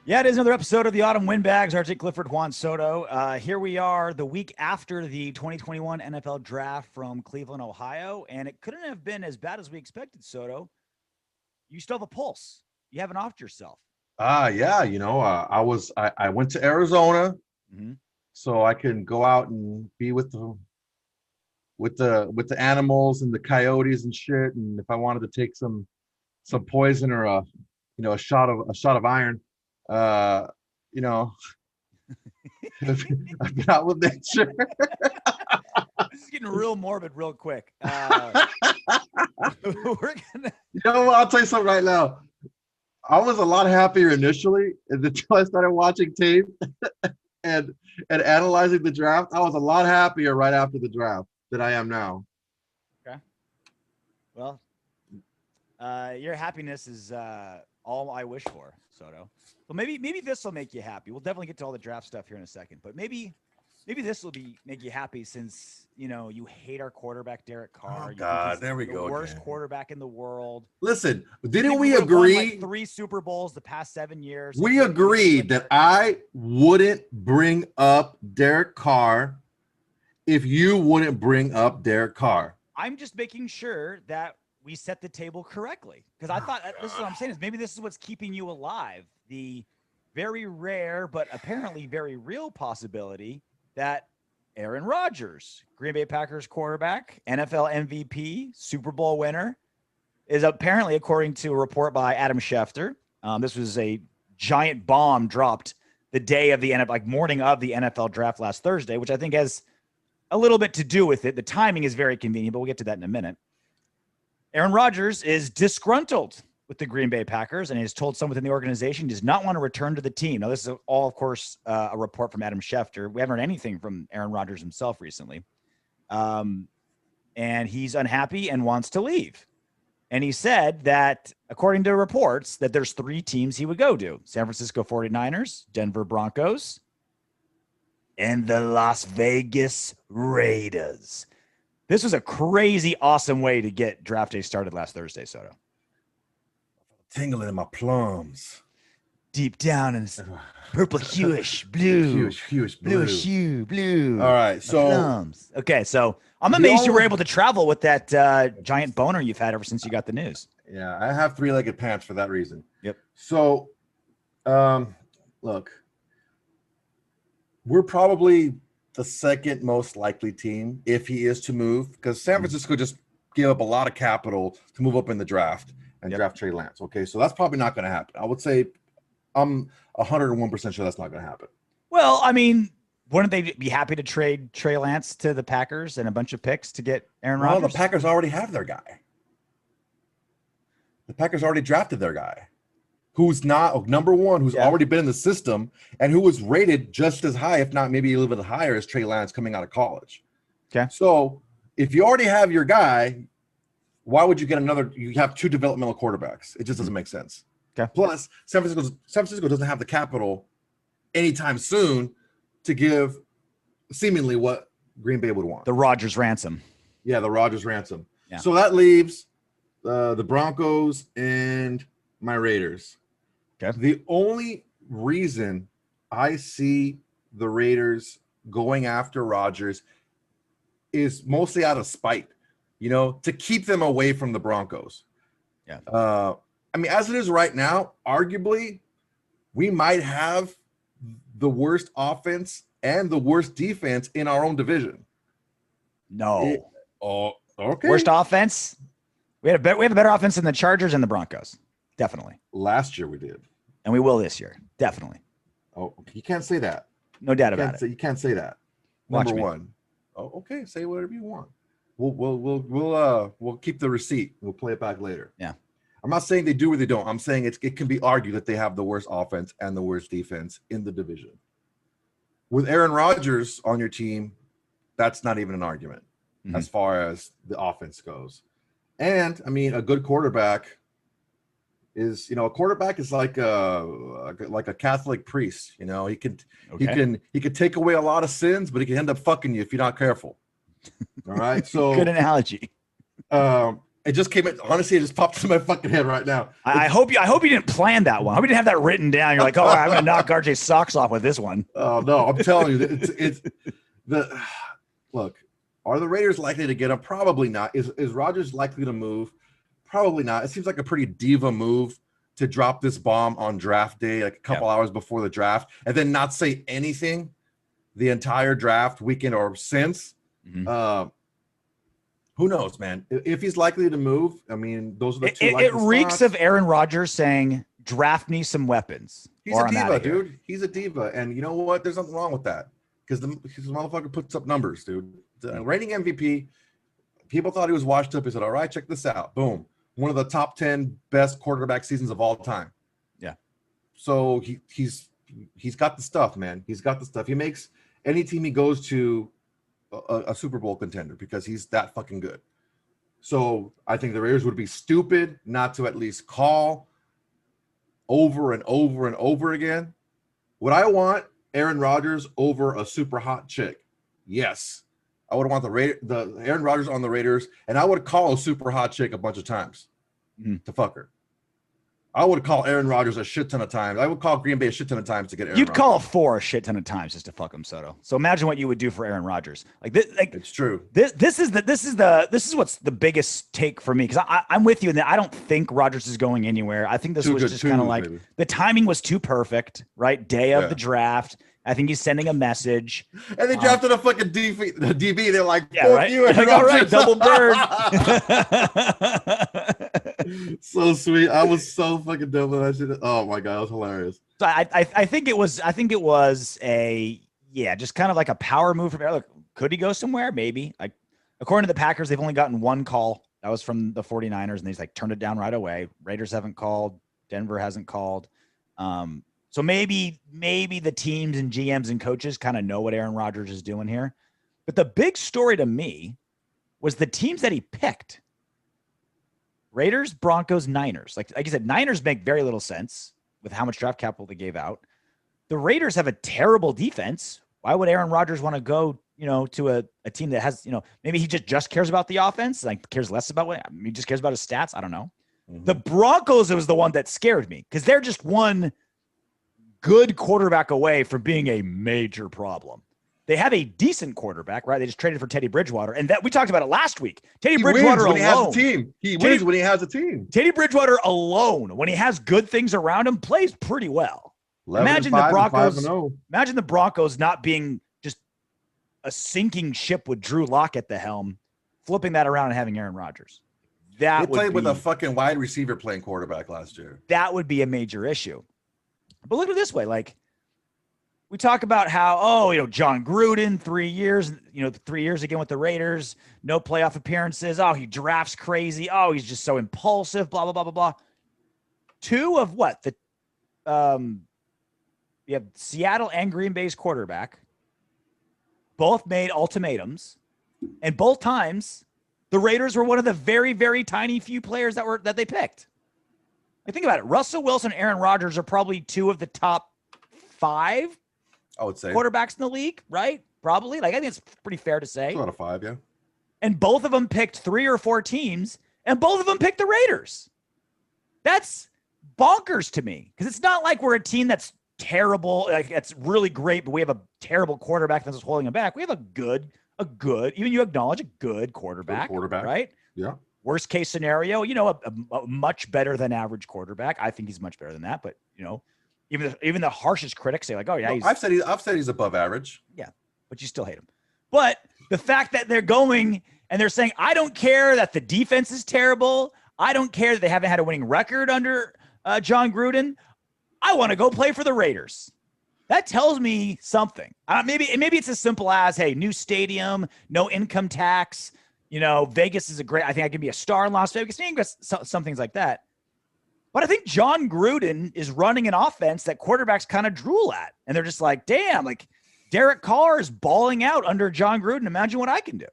Yeah, it is another episode of the Autumn Windbags. RJ Clifford, Juan Soto. Here we are the week after the 2021 NFL Draft from Cleveland, Ohio, and it couldn't have been as bad as we expected, Soto. You still have a pulse. You haven't offed yourself. Yeah, I went to Arizona Mm-hmm. so I can go out and be with the animals and the coyotes and shit. And if I wanted to take some poison or a shot of iron, uh, you know, I've been out with nature. This is getting real morbid real quick. We're gonna. I'll tell you something right now. I was a lot happier initially until I started watching tape and analyzing the draft. I was a lot happier right after the draft than I am now. Okay. Well, your happiness is all I wish for, Soto. Well, maybe this will make you happy. We'll definitely get to all the draft stuff here in a second, but maybe this will make you happy since you hate our quarterback Derek Carr. Oh You think God, he's there we the go. worst Again. quarterback in the world. Listen, You didn't think we would have won, agree? like 3 Super Bowls the past 7 years. We agreed that I wouldn't bring up Derek Carr if you wouldn't bring up Derek Carr. I'm just making sure that we set the table correctly, because I thought this is what I'm saying is maybe this is what's keeping you alive. The very rare but apparently very real possibility that Aaron Rodgers, Green Bay Packers quarterback, NFL MVP, Super Bowl winner, is apparently, according to a report by Adam Schefter, this was a giant bomb dropped the day of the NFL, like morning of the NFL draft last Thursday, which I think has a little bit to do with it. The timing is very convenient, but we'll get to that in a minute. Aaron Rodgers is disgruntled with the Green Bay Packers and has told some within the organization he does not want to return to the team. Now, this is all, of course, a report from Adam Schefter. We haven't heard anything from Aaron Rodgers himself recently. And he's unhappy and wants to leave. And he said that, according to reports, that there's 3 teams he would go to: San Francisco 49ers, Denver Broncos, and the Las Vegas Raiders. This was a crazy, awesome way to get draft day started last Thursday, Soto. Tingling in my plums. Deep down in purple hueish blue. Hueish blue. Bluish hue, blue. All right, so plums. Okay, so I'm amazed you were able to travel with that giant boner you've had ever since you got the news. Yeah, I have 3-legged pants for that reason. Yep. So, look, we're probably the second most likely team if he is to move, because San Francisco just gave up a lot of capital to move up in the draft and draft Trey Lance. Okay, so that's probably not going to happen. I would say I'm 101% sure that's not going to happen. Well, I mean, wouldn't they be happy to trade Trey Lance to the Packers and a bunch of picks to get Aaron Rodgers? Well, the Packers already have their guy. The Packers already drafted their guy, who's not number one, who's already been in the system and who was rated just as high, if not maybe a little bit higher, as Trey Lance coming out of college. Okay. So if you already have your guy, why would you get another? You have 2 developmental quarterbacks. It just doesn't make sense. Okay. Plus, San Francisco doesn't have the capital anytime soon to give seemingly what Green Bay would want. The Rodgers ransom. Yeah, the Rodgers ransom. Yeah. So that leaves the Broncos and my Raiders. Okay. The only reason I see the Raiders going after Rodgers is mostly out of spite, to keep them away from the Broncos. Yeah. I mean, as it is right now, arguably, we might have the worst offense and the worst defense in our own division. No. Okay. Worst offense? We have a better offense than the Chargers and the Broncos. Definitely. Last year we did. And we will this year. Definitely. Oh, you can't say that. No doubt about it. You can't say that. Number one. Oh, okay. Say whatever you want. We'll keep the receipt. We'll play it back later. Yeah. I'm not saying they do or they don't. I'm saying it can be argued that they have the worst offense and the worst defense in the division. With Aaron Rodgers on your team, that's not even an argument as far as the offense goes. And I mean, a good quarterback is, a quarterback is like a Catholic priest. He could take away a lot of sins, but he can end up fucking you if you're not careful. All right. So good analogy. It just came in. Honestly, it just popped in my fucking head right now. I hope you didn't plan that one. I hope you didn't have that written down. You're like, oh, I'm gonna knock RJ's socks off with this one. Oh no, I'm telling you, it's the look. Are the Raiders likely to get him? Probably not. Is Rodgers likely to move? Probably not. It seems like a pretty diva move to drop this bomb on draft day, like a couple hours before the draft, and then not say anything the entire draft weekend or since. Mm-hmm. Who knows, man? If he's likely to move, I mean, those are the two. It reeks of Aaron Rodgers saying, "Draft me some weapons." He's a diva, dude. He's a diva, and you know what? There's nothing wrong with that because the motherfucker puts up numbers, dude. The reigning MVP. People thought he was washed up. He said, "All right, check this out. Boom, one of the top 10 best quarterback seasons of all time." Yeah. So he's got the stuff, man. He's got the stuff. He makes any team he goes to a Super Bowl contender because he's that fucking good. So I think the Raiders would be stupid not to at least call over and over and over again. Would I want Aaron Rodgers over a super hot chick? Yes. I would want the Aaron Rodgers on the Raiders, and I would call a super hot chick a bunch of times to fuck her. I would call Aaron Rodgers a shit ton of times. I would call Green Bay a shit ton of times to get Aaron You'd Rodgers. call 4 a shit ton of times just to fuck him, Soto. So imagine what you would do for Aaron Rodgers. Like this, it's true. This is what's the biggest take for me, because I'm with you in that I don't think Rodgers is going anywhere. I think this was just kind of like the timing was too perfect, right? Day of the draft. I think he's sending a message. And they drafted a fucking DB. They're like, yeah, right? You, like, all right, double bird. So sweet. I was so fucking dumb when I said it. Oh my god, it was hilarious. So I think it was just kind of like a power move from there. Look, could he go somewhere? Maybe. Like, according to the Packers, they've only gotten one call. That was from the 49ers, and they just like turned it down right away. Raiders haven't called. Denver hasn't called. So maybe the teams and GMs and coaches kind of know what Aaron Rodgers is doing here. But the big story to me was the teams that he picked. Raiders, Broncos, Niners. Like I said, Niners make very little sense with how much draft capital they gave out. The Raiders have a terrible defense. Why would Aaron Rodgers want to go, to a team that has, maybe he just cares about the offense, like cares less about he just cares about his stats. I don't know. Mm-hmm. The Broncos was the one that scared me because they're just one good quarterback away from being a major problem. They have a decent quarterback, right? They just traded for Teddy Bridgewater, and that we talked about it last week. Teddy Bridgewater alone. He has a team. He wins when he has a team. Teddy Bridgewater alone, when he has good things around him, plays pretty well. Imagine the Broncos not being just a sinking ship with Drew Lock at the helm, flipping that around and having Aaron Rodgers. They played with a fucking wide receiver playing quarterback last year. That would be a major issue. But look at it this way. Like, we talk about how, John Gruden, 3 years, 3 years again with the Raiders, no playoff appearances. Oh, he drafts crazy. Oh, he's just so impulsive, blah, blah, blah, blah, blah. 2 of what? You have Seattle and Green Bay's quarterback. Both made ultimatums. And both times, the Raiders were one of the very, very tiny few players that they picked. Like, think about it. Russell Wilson, Aaron Rodgers are probably 2 of the top 5, I would say, quarterbacks in the league, right? Probably. Like, I think it's pretty fair to say. It's not a 5, yeah. And both of them picked 3 or 4 teams, and both of them picked the Raiders. That's bonkers to me, because it's not like we're a team that's terrible, like it's really great, but we have a terrible quarterback that's holding them back. We have a good, even you acknowledge a good quarterback, right? Yeah. Worst case scenario, a much better than average quarterback. I think he's much better than that, but even the harshest critics say like, oh yeah, I've said he's above average. Yeah, but you still hate him. But the fact that they're going and they're saying, I don't care that the defense is terrible. I don't care that they haven't had a winning record under John Gruden. I want to go play for the Raiders. That tells me something. Maybe it's as simple as, hey, new stadium, no income tax. Vegas is I think I can be a star in Las Vegas. Some things like that. But I think John Gruden is running an offense that quarterbacks kind of drool at. And they're just like, damn, like Derek Carr is balling out under John Gruden. Imagine what I can do.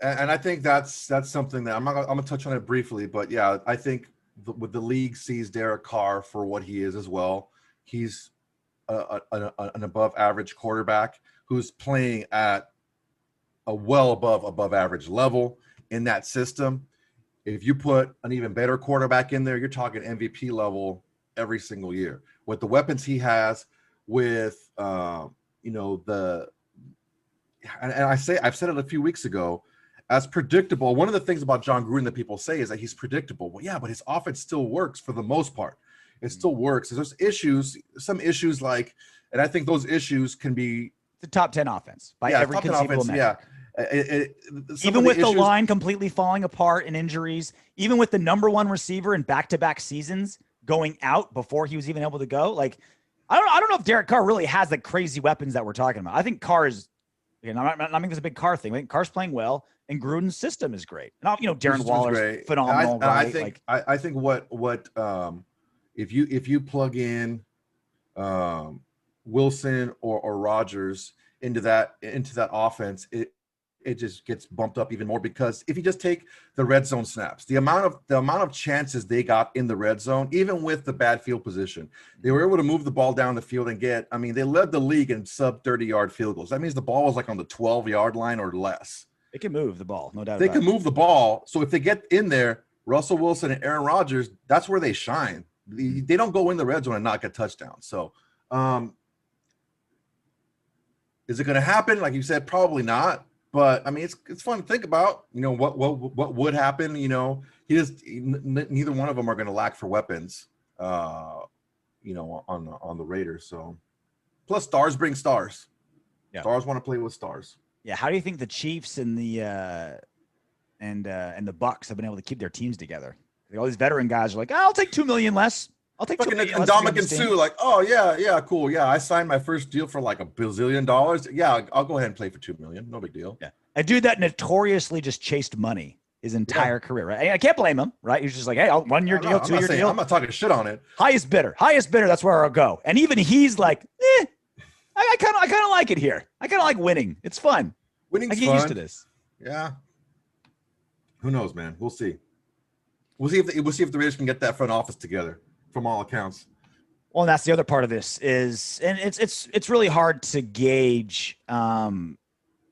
And I think that's something that I'm going to touch on it briefly. But yeah, I think with the league sees Derek Carr for what he is as well. He's an above average quarterback who's playing at a well above average level in that system. If you put an even better quarterback in there, you're talking MVP level every single year. With the weapons he has, with I've said it a few weeks ago, as predictable. One of the things about John Gruden that people say is that he's predictable. Well, yeah, but his offense still works for the most part. It still works. There's some issues like, and I think those issues can be the top 10 offense by every conceivable metric. Even with the line completely falling apart and injuries, even with the number one receiver in back-to-back seasons going out before he was even able to go. Like, I don't know if Derek Carr really has the crazy weapons that we're talking about. I think Carr is, I'm not making this a big Carr thing. I think Carr's playing well, and Gruden's system is great. And Darren Waller's phenomenal. I think what if you plug in Wilson or Rodgers into that offense, it just gets bumped up even more, because if you just take the red zone snaps, the amount of chances they got in the red zone, even with the bad field position, they were able to move the ball down the field and get, they led the league in sub 30-yard field goals. That means the ball was like on the 12-yard line or less. They can move the ball, no doubt. They can move the ball. So if they get in there, Russell Wilson and Aaron Rodgers, that's where they shine. They don't go in the red zone and not get touchdowns. So is it going to happen? Like you said, probably not. But it's fun to think about. What would happen? Neither one of them are going to lack for weapons. On the Raiders. So, plus stars bring stars. Yeah. Stars want to play with stars. Yeah. How do you think the Chiefs and the Bucks have been able to keep their teams together? Like, all these veteran guys are like, I'll take $2 million less. I'll take fucking Ndamukong Suh, like, oh yeah, cool. Yeah, I signed my first deal for like $1 billion. Yeah, I'll go ahead and play for $2 million. No big deal. Yeah. A dude that notoriously just chased money his entire career, right? I can't blame him, right? He's just like, hey, I'll 1 year deal, 2 year deal. I'm not talking shit on it. Highest bidder. That's where I'll go. And even he's like, I kind of like it here. I kind of like winning. It's fun. Winning's I get fun. used to this. Yeah. Who knows, man? We'll see. We'll see if the Raiders can get that front office together. From all accounts. Well, and that's the other part of this is, and it's really hard to gauge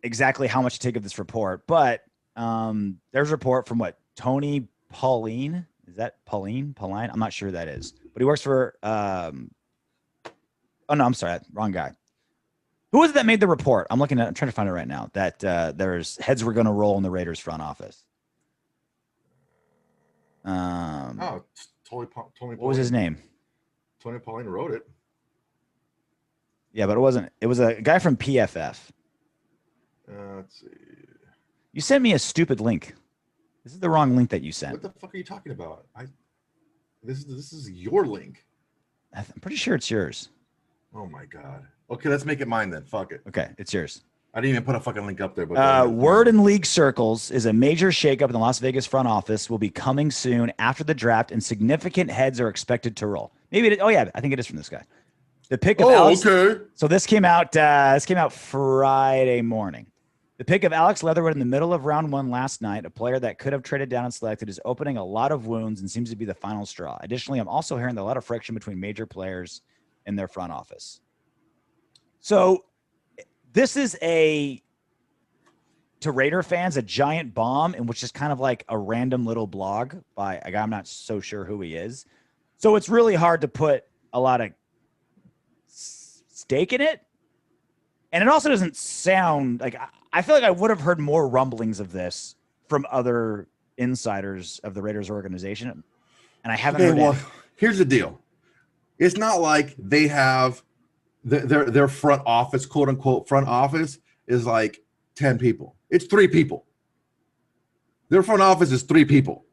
exactly how much to take of this report, but there's a report from Tony Pauline. Is that Pauline? I'm not sure who that is, but he works for oh no, I'm sorry, wrong guy. Who was it that made the report? I'm trying to find it right now, that there's heads were going to roll in the Raiders front office. Tony what was his name? Tony Pauline wrote it. Yeah, but it wasn't. It was a guy from PFF. Let's see. You sent me a stupid link. This is the wrong link that you sent. What the fuck are you talking about? This is your link. I'm pretty sure it's yours. Oh my god. Okay, let's make it mine then. Fuck it. Okay, it's yours. I didn't even put a fucking link up there. But word in league circles is a major shakeup in the Las Vegas front office will be coming soon after the draft, and significant heads are expected to roll. Maybe I think it is from this guy. The pick of Alex. Okay. So this came out Friday morning. The pick of Alex Leatherwood in the middle of round 1 last night, a player that could have traded down and selected, is opening a lot of wounds and seems to be the final straw. Additionally, I'm also hearing a lot of friction between major players in their front office. So this is to Raider fans, a giant bomb, and which is kind of like a random little blog by a guy I'm not so sure who he is. So it's really hard to put a lot of stake in it. And it also doesn't sound like, I feel like I would have heard more rumblings of this from other insiders of the Raiders organization. And I haven't heard any. Here's the deal. It's not like they have their front office, quote unquote, front office is like 10 people. It's 3 people. Their front office is 3 people.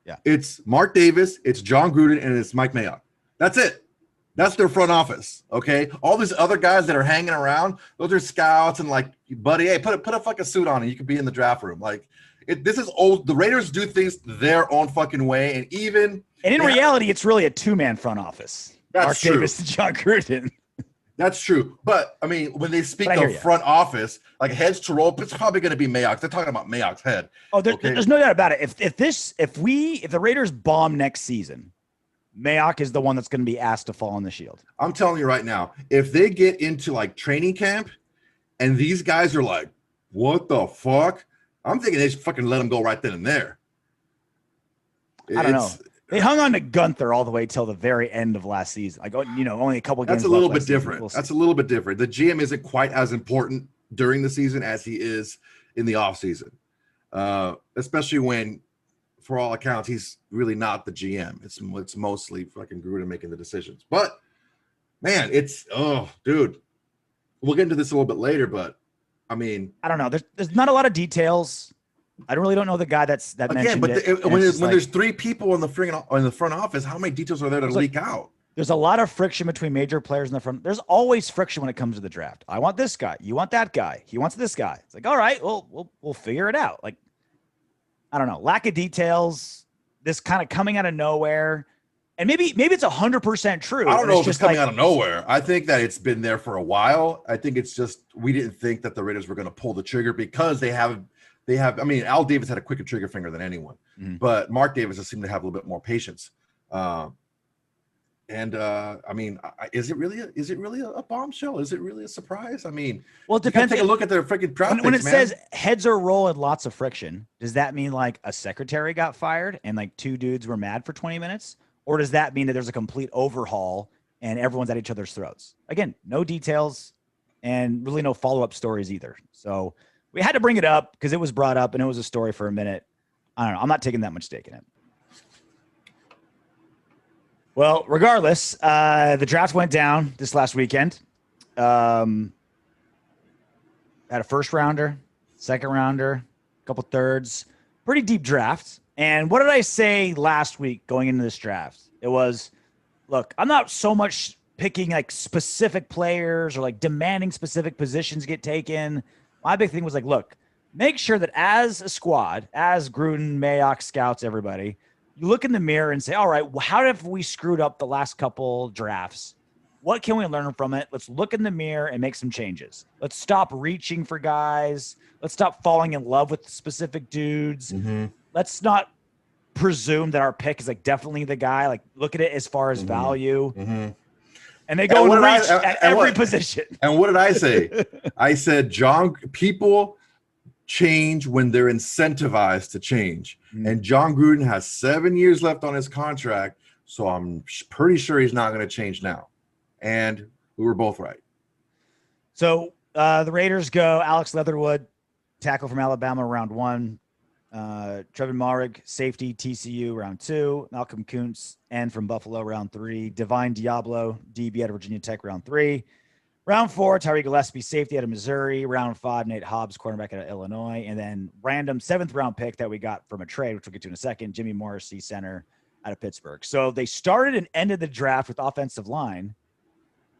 Yeah. It's Mark Davis, it's John Gruden, and it's Mike Mayock. That's it. That's their front office. Okay. All these other guys that are hanging around, those are scouts and like, buddy, hey, put a fucking suit on and you can be in the draft room. Like, this is old. The Raiders do things their own fucking way. And in reality, it's really a 2-man front office. That's Mark true. Davis and John Gruden. That's true. But I mean, when they speak of front office, like heads to roll, it's probably going to be Mayock. They're talking about Mayock's head. Oh, there's no doubt about it. If the Raiders bomb next season, Mayock is the one that's going to be asked to fall on the shield. I'm telling you right now, if they get into like training camp and these guys are like, what the fuck? I'm thinking they should fucking let them go right then and there. I don't know. They hung on to Gunther all the way till the very end of last season. Like, only a couple games. That's a little bit different. That's a little bit different. The GM isn't quite as important during the season as he is in the off season, especially when, for all accounts, he's really not the GM. It's mostly fucking Gruden making the decisions. But man, dude, we'll get into this a little bit later. But I mean, I don't know. There's not a lot of details. I don't know the guy that again, mentioned but it. when there's three people in the front office, how many details are there to leak out? There's a lot of friction between major players in the front. There's always friction when it comes to the draft. I want this guy. You want that guy. He wants this guy. It's like, all right, we'll figure it out. Like, I don't know. Lack of details. This kind of coming out of nowhere, and maybe it's 100% true. I don't know if it's coming out of nowhere. I think that it's been there for a while. I think it's just we didn't think that the Raiders were going to pull the trigger because they have. I mean, Al Davis had a quicker trigger finger than anyone, but Mark Davis has seemed to have a little bit more patience. I mean, is it really a bombshell? Is it really a surprise? I mean, well, it depends. Take a look at their freaking draft when it says heads are roll and lots of friction. Does that mean like a secretary got fired and like two dudes were mad for 20 minutes, or does that mean that there's a complete overhaul and everyone's at each other's throats? Again, no details and really no follow-up stories either. So we had to bring it up because it was brought up and it was a story for a minute. I don't know. I'm not taking that much stake in it. Well, regardless, the draft went down this last weekend. Had a first rounder, second rounder, a couple thirds, pretty deep draft. And what did I say last week going into this draft? It was, look, I'm not so much picking like specific players or like demanding specific positions get taken. My big thing was like, look, make sure that as a squad, as Gruden, Mayock, scouts, everybody, you look in the mirror and say, all right, well, how have we screwed up the last couple drafts? What can we learn from it? Let's look in the mirror and make some changes. Let's stop reaching for guys. Let's stop falling in love with specific dudes. Let's not presume that our pick is like definitely the guy. Like, look at it as far as value. And they go and reach at every position. And what did I say? I said, people change when they're incentivized to change. And John Gruden has 7 years left on his contract, so I'm pretty sure he's not going to change now. And we were both right. So the Raiders go Alex Leatherwood, tackle from Alabama, round 1. Trevin Moehrig, safety, TCU, round 2. Malcolm Kuntz, end from Buffalo, round 3. Divine Diablo, DB out of Virginia Tech, round 3. Round 4, Tyree Gillespie, safety out of Missouri. Round 5, Nate Hobbs, cornerback out of Illinois. And then random 7th round pick that we got from a trade, which we'll get to in a second, Jimmy Morrissey, center out of Pittsburgh. So they started and ended the draft with offensive line.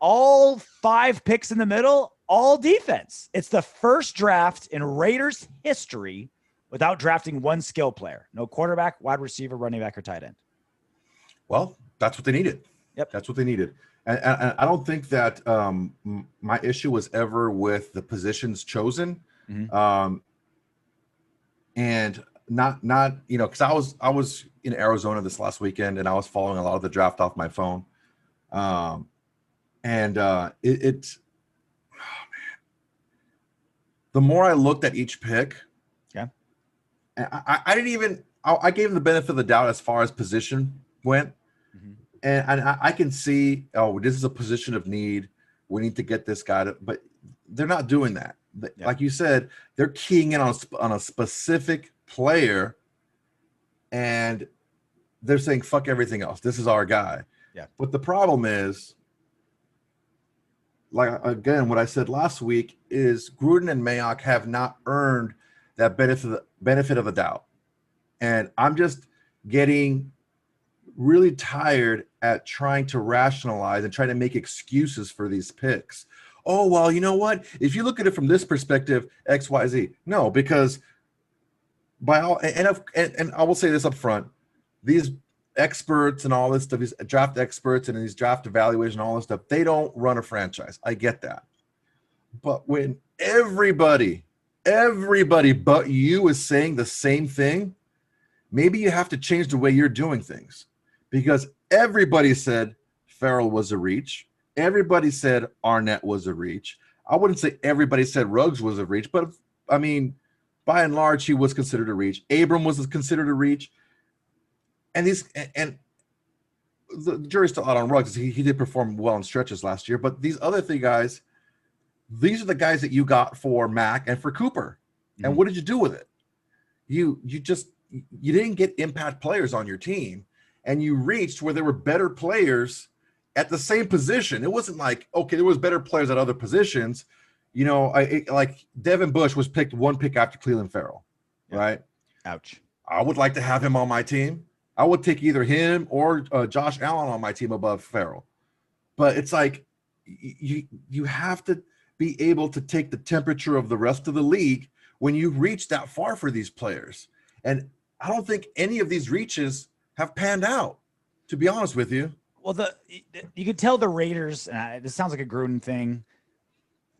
All 5 picks in the middle, all defense. It's the first draft in Raiders history without drafting one skill player. No quarterback, wide receiver, running back, or tight end. Well, that's what they needed. Yep. That's what they needed. And I don't think that my issue was ever with the positions chosen. And not because I was in Arizona this last weekend and I was following a lot of the draft off my phone. Oh, man. The more I looked at each pick, I didn't even I gave him the benefit of the doubt as far as position went. And I can see, this is a position of need. We need to get this guy but they're not doing that. Like you said, they're keying in on a specific player and they're saying, fuck everything else. This is our guy. Yeah. But the problem is, like, again, what I said last week is Gruden and Mayock have not earned that benefit of the doubt. And I'm just getting really tired at trying to rationalize and trying to make excuses for these picks. Oh, well, you know what? If you look at it from this perspective, X, Y, Z. No, because by all and I will say this up front, these experts and all this stuff, these draft experts and these draft evaluation and all this stuff, they don't run a franchise. I get that. But when everybody but you is saying the same thing, maybe you have to change the way you're doing things. Because everybody said Farrell was a reach. Everybody said Arnett was a reach. I wouldn't say everybody said Ruggs was a reach, but I mean, by and large, he was considered a reach. Abram was considered a reach. And the jury's still out on Ruggs. He did perform well in stretches last year, but these other three guys, these are the guys that you got for Mac and for Cooper. Mm-hmm. And what did you do with it? You didn't get impact players on your team, and you reached where there were better players at the same position. It wasn't like, okay, there was better players at other positions. You know, like Devin Bush was picked one pick after Clelin Ferrell, right? Ouch. I would like to have him on my team. I would take either him or Josh Allen on my team above Ferrell. But it's like you have to be able to take the temperature of the rest of the league when you reach that far for these players. And I don't think any of these reaches have panned out, to be honest with you. Well, you could tell the Raiders, this sounds like a Gruden thing,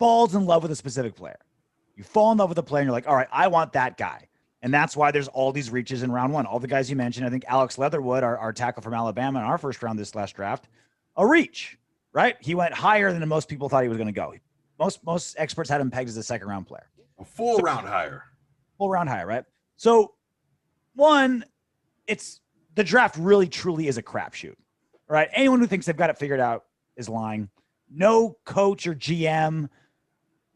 falls in love with a specific player. You fall in love with a player and you're like, all right, I want that guy. And that's why there's all these reaches in round one. All the guys you mentioned, I think Alex Leatherwood, our tackle from Alabama in our first round this last draft, a reach, right? He went higher than most people thought he was going to go. Most experts had him pegged as a second round player. A full round higher. Full round higher, right? So one, it's the draft really truly is a crapshoot, right? Anyone who thinks they've got it figured out is lying. No coach or GM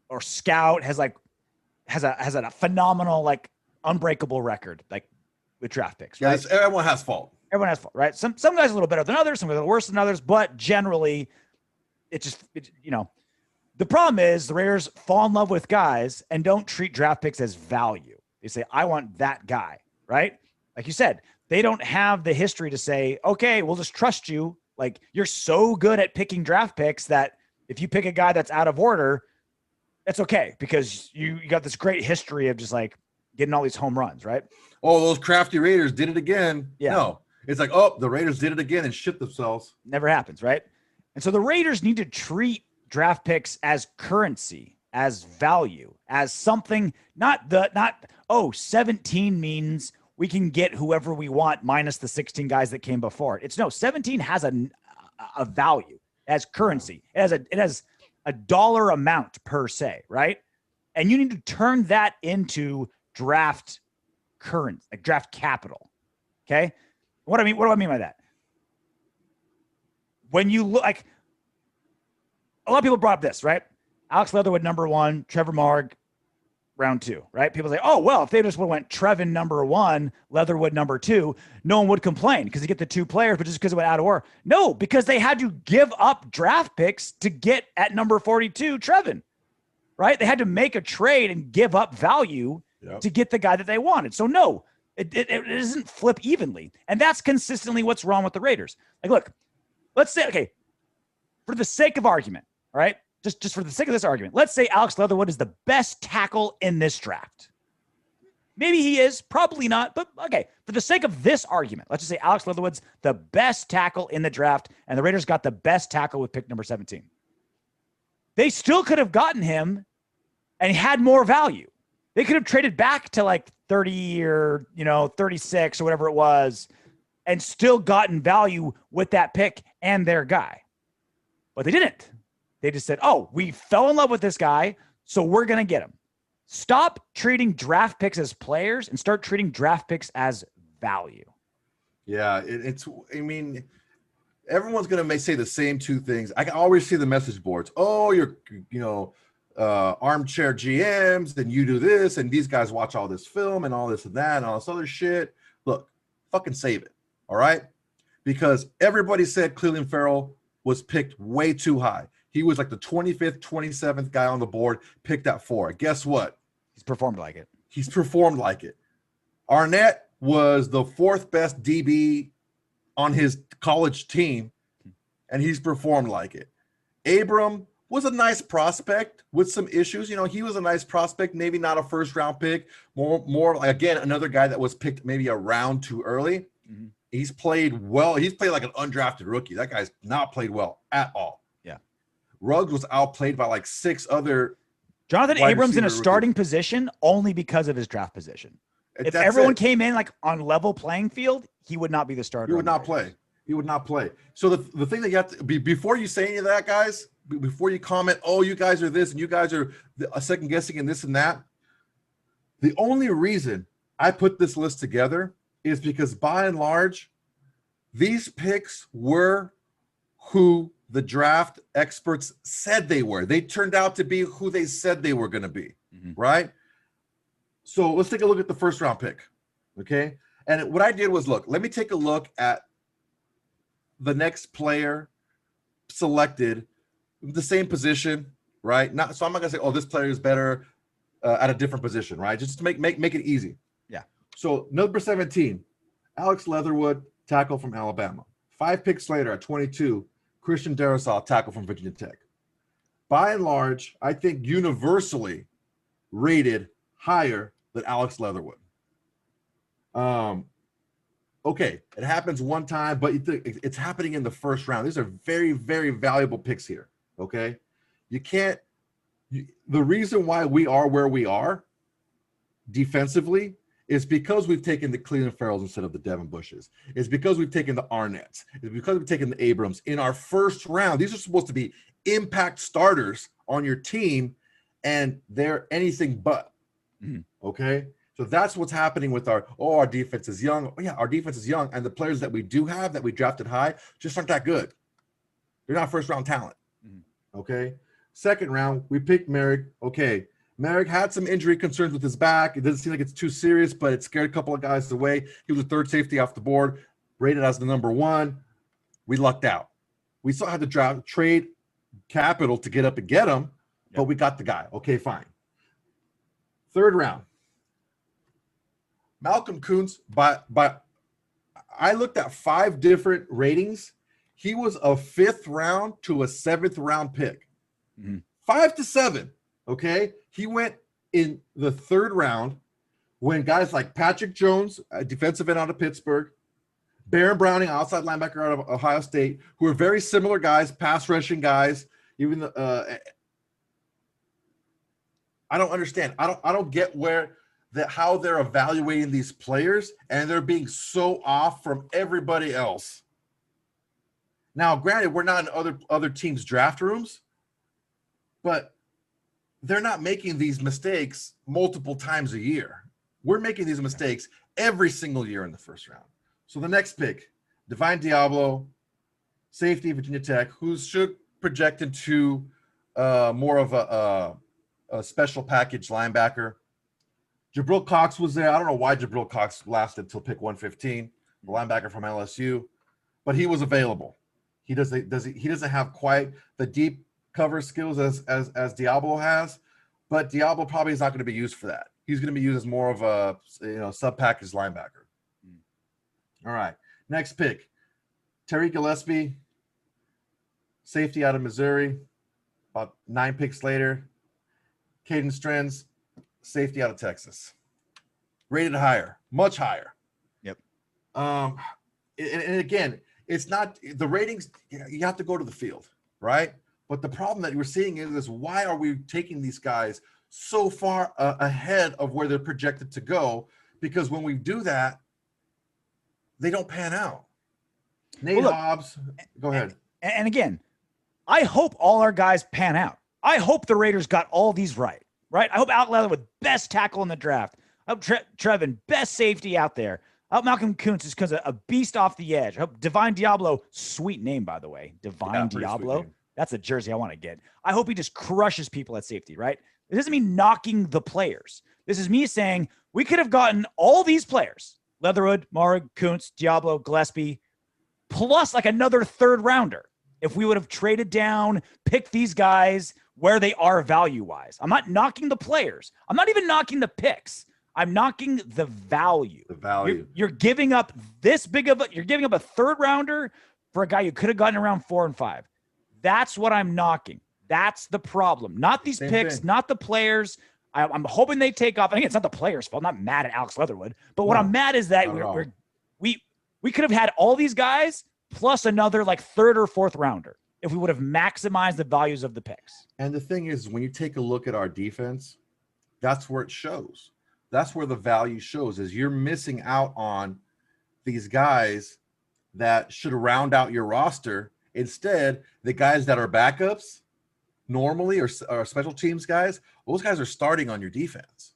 or scout has a phenomenal, like, unbreakable record, like with draft picks. Right? Yes, everyone has fault. Everyone has fault, right? Some guys are a little better than others, some guys are worse than others, but generally, the problem is the Raiders fall in love with guys and don't treat draft picks as value. They say, I want that guy, right? Like you said, they don't have the history to say, okay, we'll just trust you. Like, you're so good at picking draft picks that if you pick a guy that's out of order, that's okay, because you got this great history of just like getting all these home runs, right? Oh, those crafty Raiders did it again. Yeah. No, it's like, oh, the Raiders did it again and shit themselves. Never happens, right? And so the Raiders need to treat draft picks as currency, as value, as something, not 17 means we can get whoever we want minus the 16 guys that came before it. It's no, 17 has a value as currency. It has a dollar amount per se, right? And you need to turn that into draft current, like draft capital. Okay. What do I mean by that? When you look, like, a lot of people brought up this, right? Alex Leatherwood, number one, Trevor Marg, round two, right? People say, oh, well, if they just went Trevin number one, Leatherwood number two, no one would complain because they get the two players, but just because it went out of order. No, because they had to give up draft picks to get at number 42, Trevin, right? They had to make a trade and give up value to get the guy that they wanted. So no, it doesn't flip evenly. And that's consistently what's wrong with the Raiders. Like, look, let's say, okay, for the sake of argument, all right? Just for the sake of this argument, let's say Alex Leatherwood is the best tackle in this draft. Maybe he is, probably not, but okay. For the sake of this argument, let's just say Alex Leatherwood's the best tackle in the draft, and the Raiders got the best tackle with pick number 17. They still could have gotten him and he had more value. They could have traded back to like 30 or 36 or whatever it was and still gotten value with that pick and their guy. But they didn't. They just said, oh, we fell in love with this guy, so we're going to get him. Stop treating draft picks as players and start treating draft picks as value. Yeah, I mean, everyone's going to say the same two things. I can always see the message boards. Oh, you're, armchair GMs, and you do this, and these guys watch all this film and all this and that and all this other shit. Look, fucking save it, all right? Because everybody said Clelin Ferrell was picked way too high. He was like the 25th, 27th guy on the board, picked at 4. Guess what? He's performed like it. He's performed like it. Arnett was the 4th best DB on his college team, and he's performed like it. Abram was a nice prospect with some issues. He was a nice prospect, maybe not a first-round pick, more like, again, another guy that was picked maybe a round too early. Mm-hmm. He's played well. He's played like an undrafted rookie. That guy's not played well at all. Yeah. Ruggs was outplayed by like 6 other. Jonathan Abrams in a starting position only because of his draft position. If everyone came in like on level playing field, he would not be the starter. He would not play. He would not play. So the thing that you have to be, before you say any of that, guys, before you comment, oh, you guys are this and you guys are second guessing and this and that. The only reason I put this list together is because by and large, These picks were who the draft experts said they were. They turned out to be who they said they were going to be, right? So let's take a look at the first round pick, okay? And what I did was, look, let me take a look at the next player selected, the same position, right? So I'm not going to say, oh, this player is better at a different position, right? Just to make it easy. Yeah. So number 17, Alex Leatherwood, tackle from Alabama. 5 picks later at 22, Christian Darrisaw, tackle from Virginia Tech. By and large, I think universally rated higher than Alex Leatherwood. Okay, it happens one time, but it's happening in the first round. These are very, very valuable picks here, okay? The reason why we are where we are defensively is because we've taken the Cleveland Farrells instead of the Devin Bushes. It's because we've taken the Arnett's. It's because we've taken the Abrams in our first round. These are supposed to be impact starters on your team, and they're anything but, okay? So that's what's happening with our defense is young. Oh, yeah, our defense is young, and the players that we do have that we drafted high just aren't that good. They're not first-round talent, okay? Second round, we picked Merrick. Okay, Merrick had some injury concerns with his back. It doesn't seem like it's too serious, but it scared a couple of guys away. He was the third safety off the board, rated as the number 1. We lucked out. We still had to trade capital to get up and get him, but we got the guy. Okay, fine. Third round, Malcolm Kuntz, I looked at 5 different ratings. He was a 5th round to a 7th round pick. 5 to 7, okay? He went in the 3rd round when guys like Patrick Jones, a defensive end out of Pittsburgh, Baron Browning, outside linebacker out of Ohio State, who are very similar guys, pass rushing guys. Even I don't understand. I don't get how they're evaluating these players, and they're being so off from everybody else. Now, granted, we're not in other teams' draft rooms, but they're not making these mistakes multiple times a year. We're making these mistakes every single year in the first round. So the next pick, Divine Diablo, safety, Virginia Tech, who should project into more of a special package linebacker. Jabril Cox was there. I don't know why Jabril Cox lasted till pick 115, the linebacker from LSU, but he was available. He doesn't have quite the deep cover skills as Diablo has, but Diablo probably is not going to be used for that. He's going to be used as more of a sub-package linebacker. All right, next pick, Terry Gillespie, safety out of Missouri. About 9 picks later, Caden Strens, safety out of Texas. Rated higher, much higher. Yep. And again, it's not the ratings. You have to go to the field, right? But the problem that we're seeing is why are we taking these guys so far ahead of where they're projected to go? Because when we do that, they don't pan out. Nate Hobbs, go ahead. And again, I hope all our guys pan out. I hope the Raiders got all these right? I hope Alex Leatherwood, best tackle in the draft. I hope Trevin, best safety out there. I hope Malcolm Kuntz is because a beast off the edge. I hope Divine Diablo, sweet name, by the way. Divine Diablo. That's a jersey I want to get. I hope he just crushes people at safety, right? It doesn't mean knocking the players. This is me saying we could have gotten all these players, Leatherwood, Marag, Kuntz, Diablo, Gillespie, plus like another 3rd rounder if we would have traded down, picked these guys where they are value-wise. I'm not knocking the players. I'm not even knocking the picks. I'm knocking the value. The value. You're giving up this big of you're giving up a 3rd rounder for a guy you could have gotten around 4 and 5. That's what I'm knocking. That's the problem. Not these picks, not the players. I'm hoping they take off. I think it's not the players' fault. I'm not mad at Alex Leatherwood. But what I'm mad is that we could have had all these guys plus another like 3rd or 4th rounder if we would have maximized the values of the picks. And the thing is, when you take a look at our defense, that's where it shows. That's where the value shows, is you're missing out on these guys that should round out your roster. Instead, the guys that are backups normally or special teams guys, those guys are starting on your defense.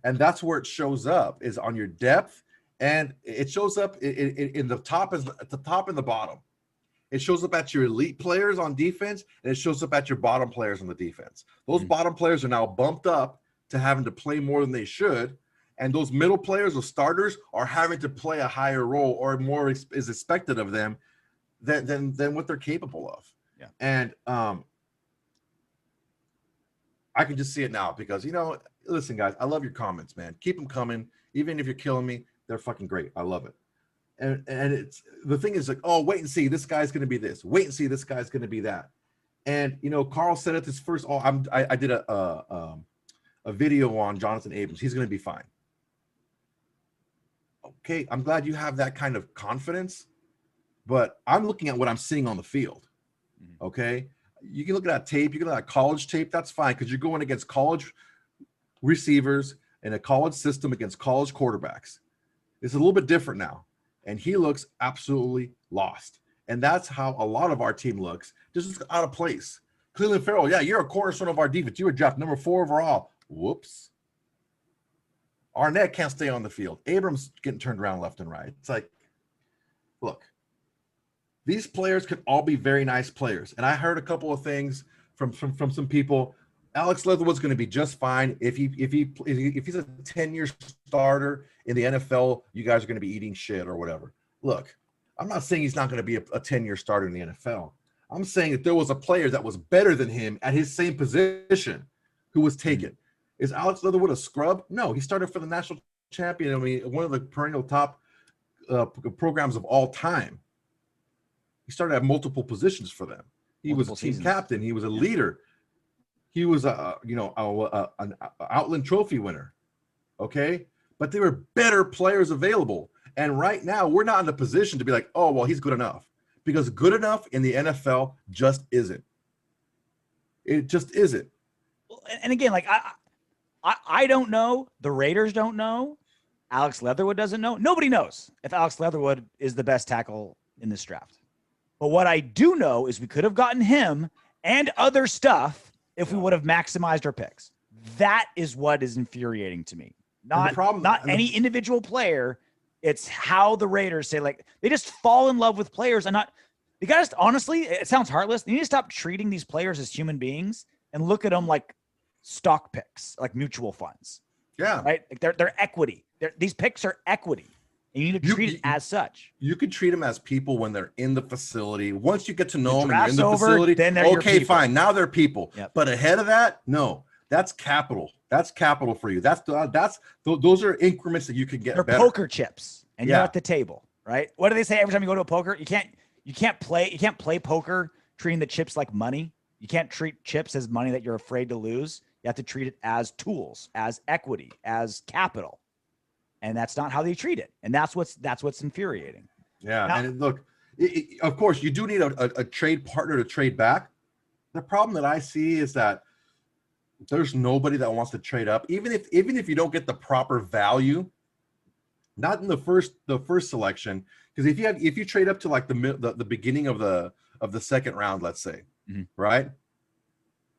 And that's where it shows up, is on your depth And it shows up in the top, at the top and the bottom. It shows up at your elite players on defense, and it shows up at your bottom players on the defense. Those bottom players are now bumped up to having to play more than they should, and those middle players or starters are having to play a higher role or more is expected of them than what they're capable of. Yeah. And I can just see it now because, listen, guys, I love your comments, man. Keep them coming. Even if you're killing me, they're fucking great. I love it. And it's the thing is like, oh, wait and see, this guy's going to be this. Wait and see, this guy's going to be that. And Carl said at this first. I did a video on Jonathan Abrams. He's going to be fine. Okay, I'm glad you have that kind of confidence, but I'm looking at what I'm seeing on the field. Okay, you can look at that tape. You can look at that college tape. That's fine because you're going against college receivers in a college system against college quarterbacks. It's a little bit different now. And he looks absolutely lost. And that's how a lot of our team looks, just out of place. Cleveland Farrell, yeah, you're a cornerstone of our defense. You were drafted number 4 overall. Whoops. Arnett can't stay on the field. Abrams getting turned around left and right. It's like, look, these players could all be very nice players. And I heard a couple of things from some people. Alex Leatherwood's going to be just fine. If he's a 10-year starter in the NFL, you guys are going to be eating shit or whatever. Look, I'm not saying he's not going to be a 10-year starter in the NFL. I'm saying that there was a player that was better than him at his same position who was taken. Is Alex Leatherwood a scrub? No, he started for the national champion. I mean, one of the perennial top programs of all time. He started at multiple positions for them. He was a team captain. He was a leader. He was an Outland Trophy winner, okay? But there were better players available. And right now, we're not in a position to be like, oh, well, he's good enough. Because good enough in the NFL just isn't. It just isn't. And again, like, I don't know. The Raiders don't know. Alex Leatherwood doesn't know. Nobody knows if Alex Leatherwood is the best tackle in this draft. But what I do know is we could have gotten him and other stuff if we would have maximized our picks. That is what is infuriating to me. Not any individual player. It's how the Raiders say, like, they just fall in love with players and not. You guys, honestly, it sounds heartless. You need to stop treating these players as human beings and look at them like stock picks, like mutual funds. Yeah. Right? Like they're equity. These picks are equity. And you need to treat it as such. You can treat them as people when they're in the facility. Once you get to know them and draft's they're in the over, facility, then they're okay, your people. fine. Now they're people. Yep. But ahead of that, no. That's capital. That's capital for you. Those are increments that you can get. They're better. poker chips, and you're at the table, right? What do they say every time you go to a poker? You can't play poker treating the chips like money. You can't treat chips as money that you're afraid to lose. You have to treat it as tools, as equity, as capital. And that's not how they treat it. And that's what's infuriating. Yeah. Now, and look, of course, you do need a trade partner to trade back. The problem that I see is that there's nobody that wants to trade up, even if you don't get the proper value, not in the first selection. Because if you trade up to like the beginning of the second round, let's say, right?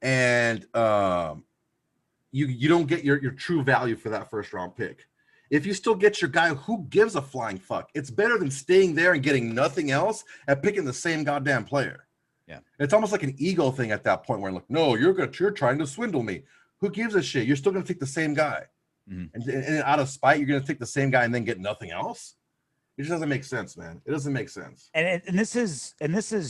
And you don't get your true value for that first round pick. If you still get your guy, who gives a flying fuck? It's better than staying there and getting nothing else and picking the same goddamn player. Yeah. It's almost like an ego thing at that point where like, no, you're trying to swindle me. Who gives a shit? You're still going to take the same guy. And out of spite, you're going to take the same guy and then get nothing else. It just doesn't make sense, man. It doesn't make sense. And this is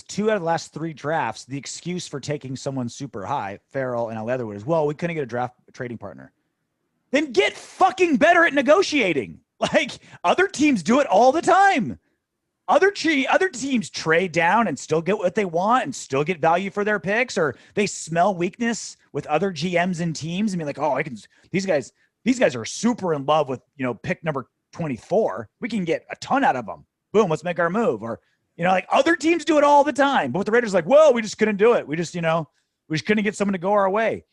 2 out of the last 3 drafts. The excuse for taking someone super high, Farrell and Leatherwood, is, well, we couldn't get a trading partner. Then get fucking better at negotiating. Like, other teams do it all the time. Other teams trade down and still get what they want and still get value for their picks, or they smell weakness with other GMs and teams and be like, oh, these guys are super in love with, pick number 24. We can get a ton out of them. Boom, let's make our move. Or, like, other teams do it all the time. But with the Raiders, like, whoa, we just couldn't do it. We just couldn't get someone to go our way.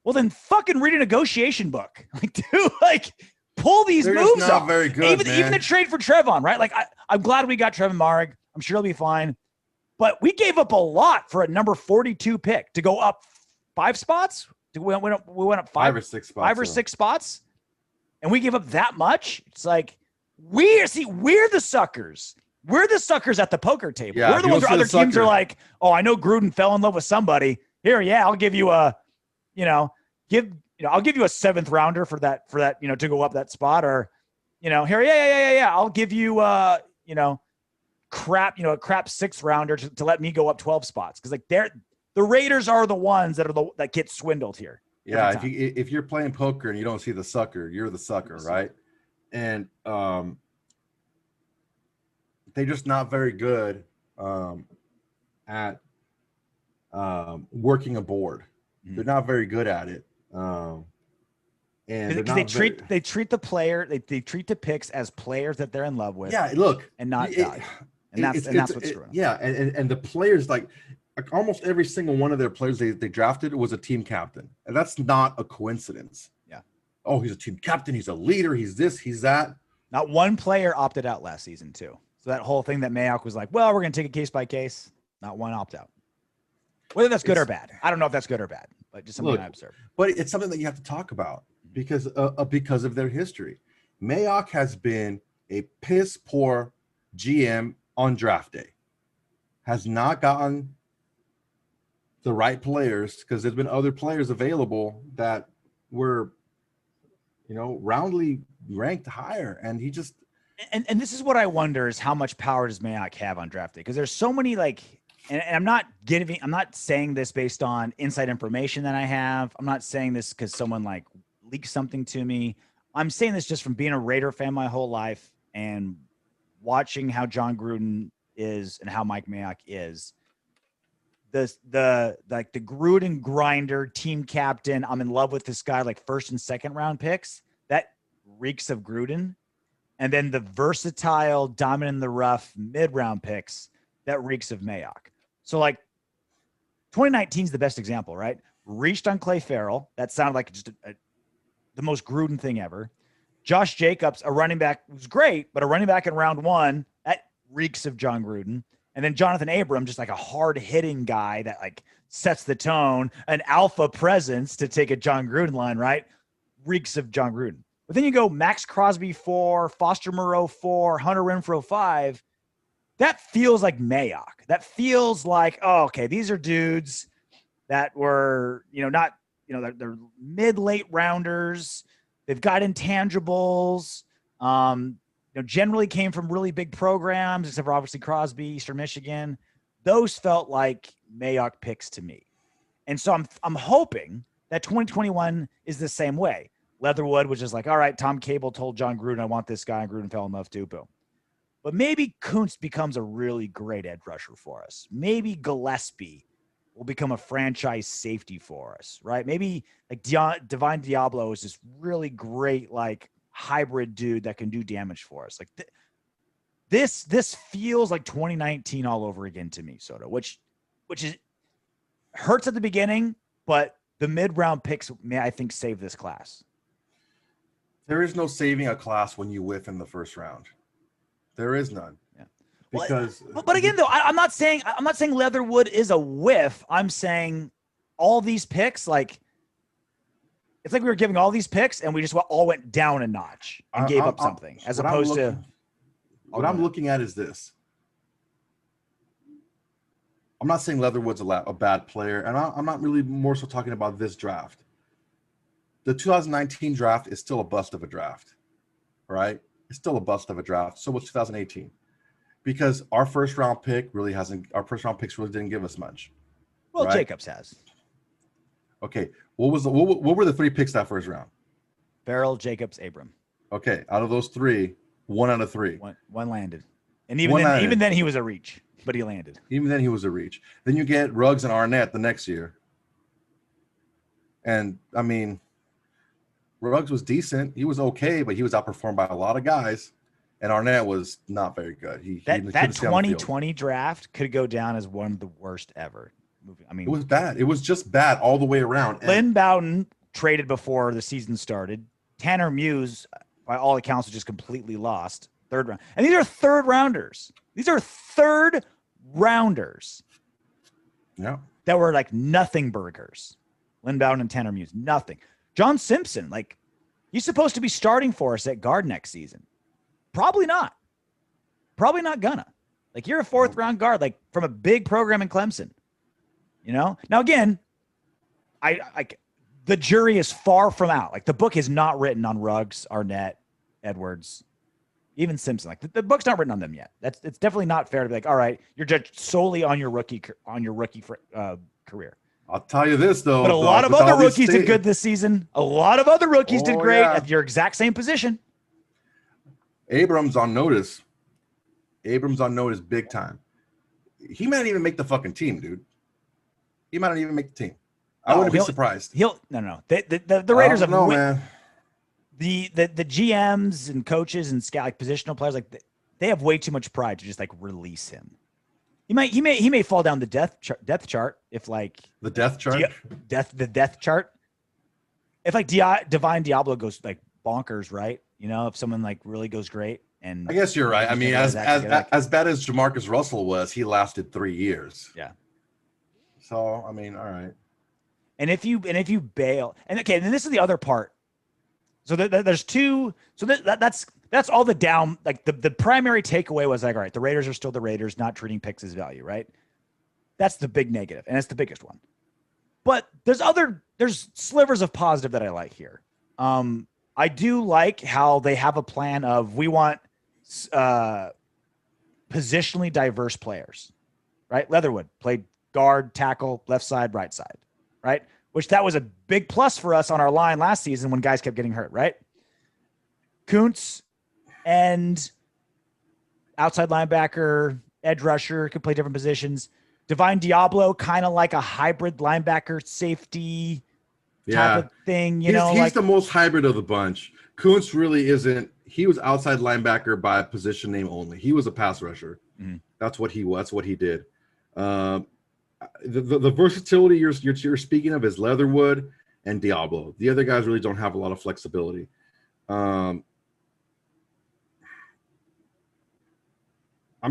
Well, then fucking read a negotiation book. Like, dude, like, pull these moves not off. very good, even the trade for Trevon, right? Like, I'm glad we got Trevon Moehrig. I'm sure he'll be fine. But we gave up a lot for a number 42 pick to go up 5 spots. We went up 5 or 6 spots. 5 or 6 spots. And we gave up that much. It's like, we're the suckers. We're the suckers at the poker table. Yeah, we're the ones where other teams are like, oh, I know Gruden fell in love with somebody. Here, yeah, I'll give you I'll give you a 7th rounder for that, to go up that spot, or, here, yeah. I'll give you a crap 6th rounder to let me go up 12 spots. Cause like the Raiders are the ones that get swindled here. Yeah. If you're playing poker and you don't see the sucker, you're the sucker. Right. And, they're just not very good at working a board. They're not very good at it. And they treat the player, they treat the picks as players that they're in love with. Yeah, look, and not value. And that's what's screwing them. Yeah, and the players, like almost every single one of their players they drafted was a team captain, and that's not a coincidence. Yeah. Oh, he's a team captain. He's a leader. He's this. He's that. Not one player opted out last season too. So that whole thing that Mayock was like, well, we're going to take it case by case. Not one opt out. Whether that's good or bad, I don't know if that's good or bad, but just something I observed. But it's something that you have to talk about because of their history. Mayock has been a piss poor GM on draft day. Has not gotten the right players because there's been other players available that were, roundly ranked higher, and he just. And this is what I wonder is how much power does Mayock have on draft day? Because there's so many and I'm not saying this based on inside information that I have. I'm not saying this because someone leaked something to me. I'm saying this just from being a Raider fan my whole life and watching how John Gruden is and how Mike Mayock is. The Gruden grinder, team captain, I'm in love with this guy, 1st and 2nd round picks. That reeks of Gruden. And then the versatile, dominant in the rough mid-round picks, that reeks of Mayock. So 2019 is the best example, right? Reached on Clay Farrell. That sounded like just the most Gruden thing ever. Josh Jacobs, a running back, was great, but a running back in round 1, that reeks of John Gruden. And then Jonathan Abram, just a hard-hitting guy that sets the tone, an alpha presence to take a John Gruden line, right? Reeks of John Gruden. But then you go Max Crosby 4, Foster Moreau 4, Hunter Renfrow 5. That feels like Mayock. That feels like, oh, okay, these are dudes that were, they're mid-late rounders. They've got intangibles. Generally came from really big programs, except for obviously Crosby, Eastern Michigan. Those felt like Mayock picks to me. And so I'm hoping that 2021 is the same way. Leatherwood was just all right, Tom Cable told John Gruden, I want this guy, and Gruden fell in love too, boom. But maybe Kuntz becomes a really great edge rusher for us. Maybe Gillespie will become a franchise safety for us, right? Maybe Divine Diablo is this really great, hybrid dude that can do damage for us. This feels like 2019 all over again to me, Soto, which is hurts at the beginning, but the mid-round picks may, I think, save this class. There is no saving a class when you whiff in the first round. There is none. Yeah. Because but again, though, I'm not saying Leatherwood is a whiff. I'm saying all these picks, it's like we were giving all these picks and we just all went down a notch and gave up something, as opposed to. What I'm looking at is this. I'm not saying Leatherwood's a bad player, and I'm not really more so talking about this draft. The 2019 draft is still a bust of a draft, right? It's still a bust of a draft. So was 2018, because our first round picks really didn't give us much. Well, right? Jacobs has. Okay, what were the 3 picks that first round? Farrell, Jacobs, Abram. Okay, out of those 3, 1 out of 3. One landed, and even then he was a reach, but he landed. Even then he was a reach. Then you get Ruggs and Arnett the next year, and I mean, Ruggs was decent. He was okay, but he was outperformed by a lot of guys. And Arnett was not very good. That 2020 draft could go down as one of the worst ever. I mean, it was bad. It was just bad all the way around. Lynn Bowden traded before the season started. Tanner Muse, by all accounts, was just completely lost. 3rd round. And these are 3rd rounders. These are 3rd rounders. Yeah. That were nothing burgers. Lynn Bowden and Tanner Muse, nothing. John Simpson, he's supposed to be starting for us at guard next season. Probably not. Probably not gonna. Like, you're a 4th round guard, like, from a big program in Clemson. You know? Now, again, the jury is far from out. Like, the book is not written on Ruggs, Arnett, Edwards, even Simpson. Like, the book's not written on them yet. It's definitely not fair to be like, all right, you're judged solely on your rookie career. I'll tell you this though, but a lot of other rookies did good this season. A lot of other rookies did great at your exact same position. Abrams on notice big time. He might not even make the fucking team, dude. He might not even make the team. I wouldn't be surprised. No. The Raiders have man. The GMs and coaches and like positional players, like, they have way too much pride to just like release him. He may fall down the depth chart if, like, the death chart. The death chart. If, like, Divine Diablo goes like bonkers, right? You know, if someone like really goes great. And I guess you're right. I mean, as bad as Jamarcus Russell was, he lasted 3 years. Yeah. So I mean, all right. And if you bail, and okay, then this is the other part. So there's two. So that's all the down. Like, the primary takeaway was like, all right, the Raiders are still the Raiders, not treating picks as value, right? That's the big negative, and it's the biggest one. But there's slivers of positive that I like here. I do like how they have a plan of, we want positionally diverse players, right? Leatherwood played guard, tackle, left side, right side, right? Which that was a big plus for us on our line last season when guys kept getting hurt, right? Kuntz and outside linebacker, edge rusher, could play different positions. Divine Diablo, kind of like a hybrid linebacker safety type of thing. He's like, the most hybrid of the bunch. Kuntz really isn't. He was outside linebacker by position name only. He was a pass rusher. Mm-hmm. That's what he was. That's what he did. The versatility you're speaking of is Leatherwood and Diablo. The other guys really don't have a lot of flexibility. I'm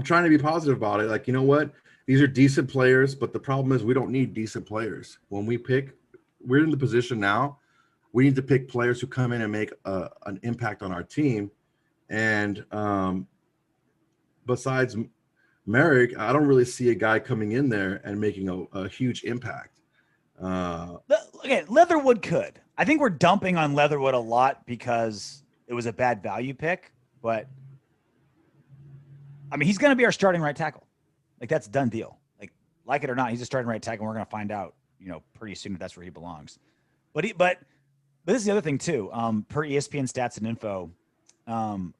trying to be positive about it. Like, you know what? These are decent players, but the problem is we don't need decent players. When we're in the position now, we need to pick players who come in and make an impact on our team. And besides Merrick, I don't really see a guy coming in there and making a huge impact. Okay, Leatherwood could. I think we're dumping on Leatherwood a lot because it was a bad value pick, but I mean, he's going to be our starting right tackle. Like, that's a done deal. Like it or not, he's a starting right tackle, and we're going to find out, pretty soon if that's where he belongs. But this is the other thing too. Per ESPN stats and info,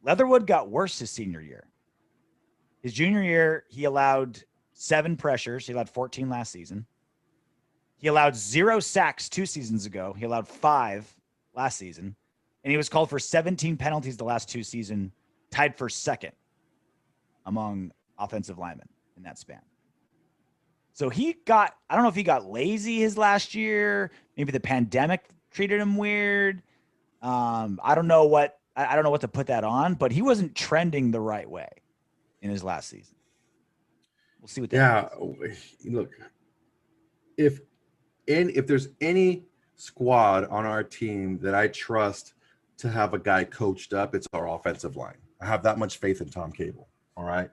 Leatherwood got worse his senior year. His junior year, he allowed 7 pressures. He allowed 14 last season. He allowed 0 sacks 2 seasons ago. He allowed 5 last season. And he was called for 17 penalties the last 2 seasons, tied for second among offensive linemen in that span. So I don't know if he got lazy his last year. Maybe the pandemic treated him weird. I don't know what to put that on, but he wasn't trending the right way in his last season. We'll see what that means. Look, if there's any squad on our team that I trust to have a guy coached up, it's our offensive line. I have that much faith in Tom Cable. All right.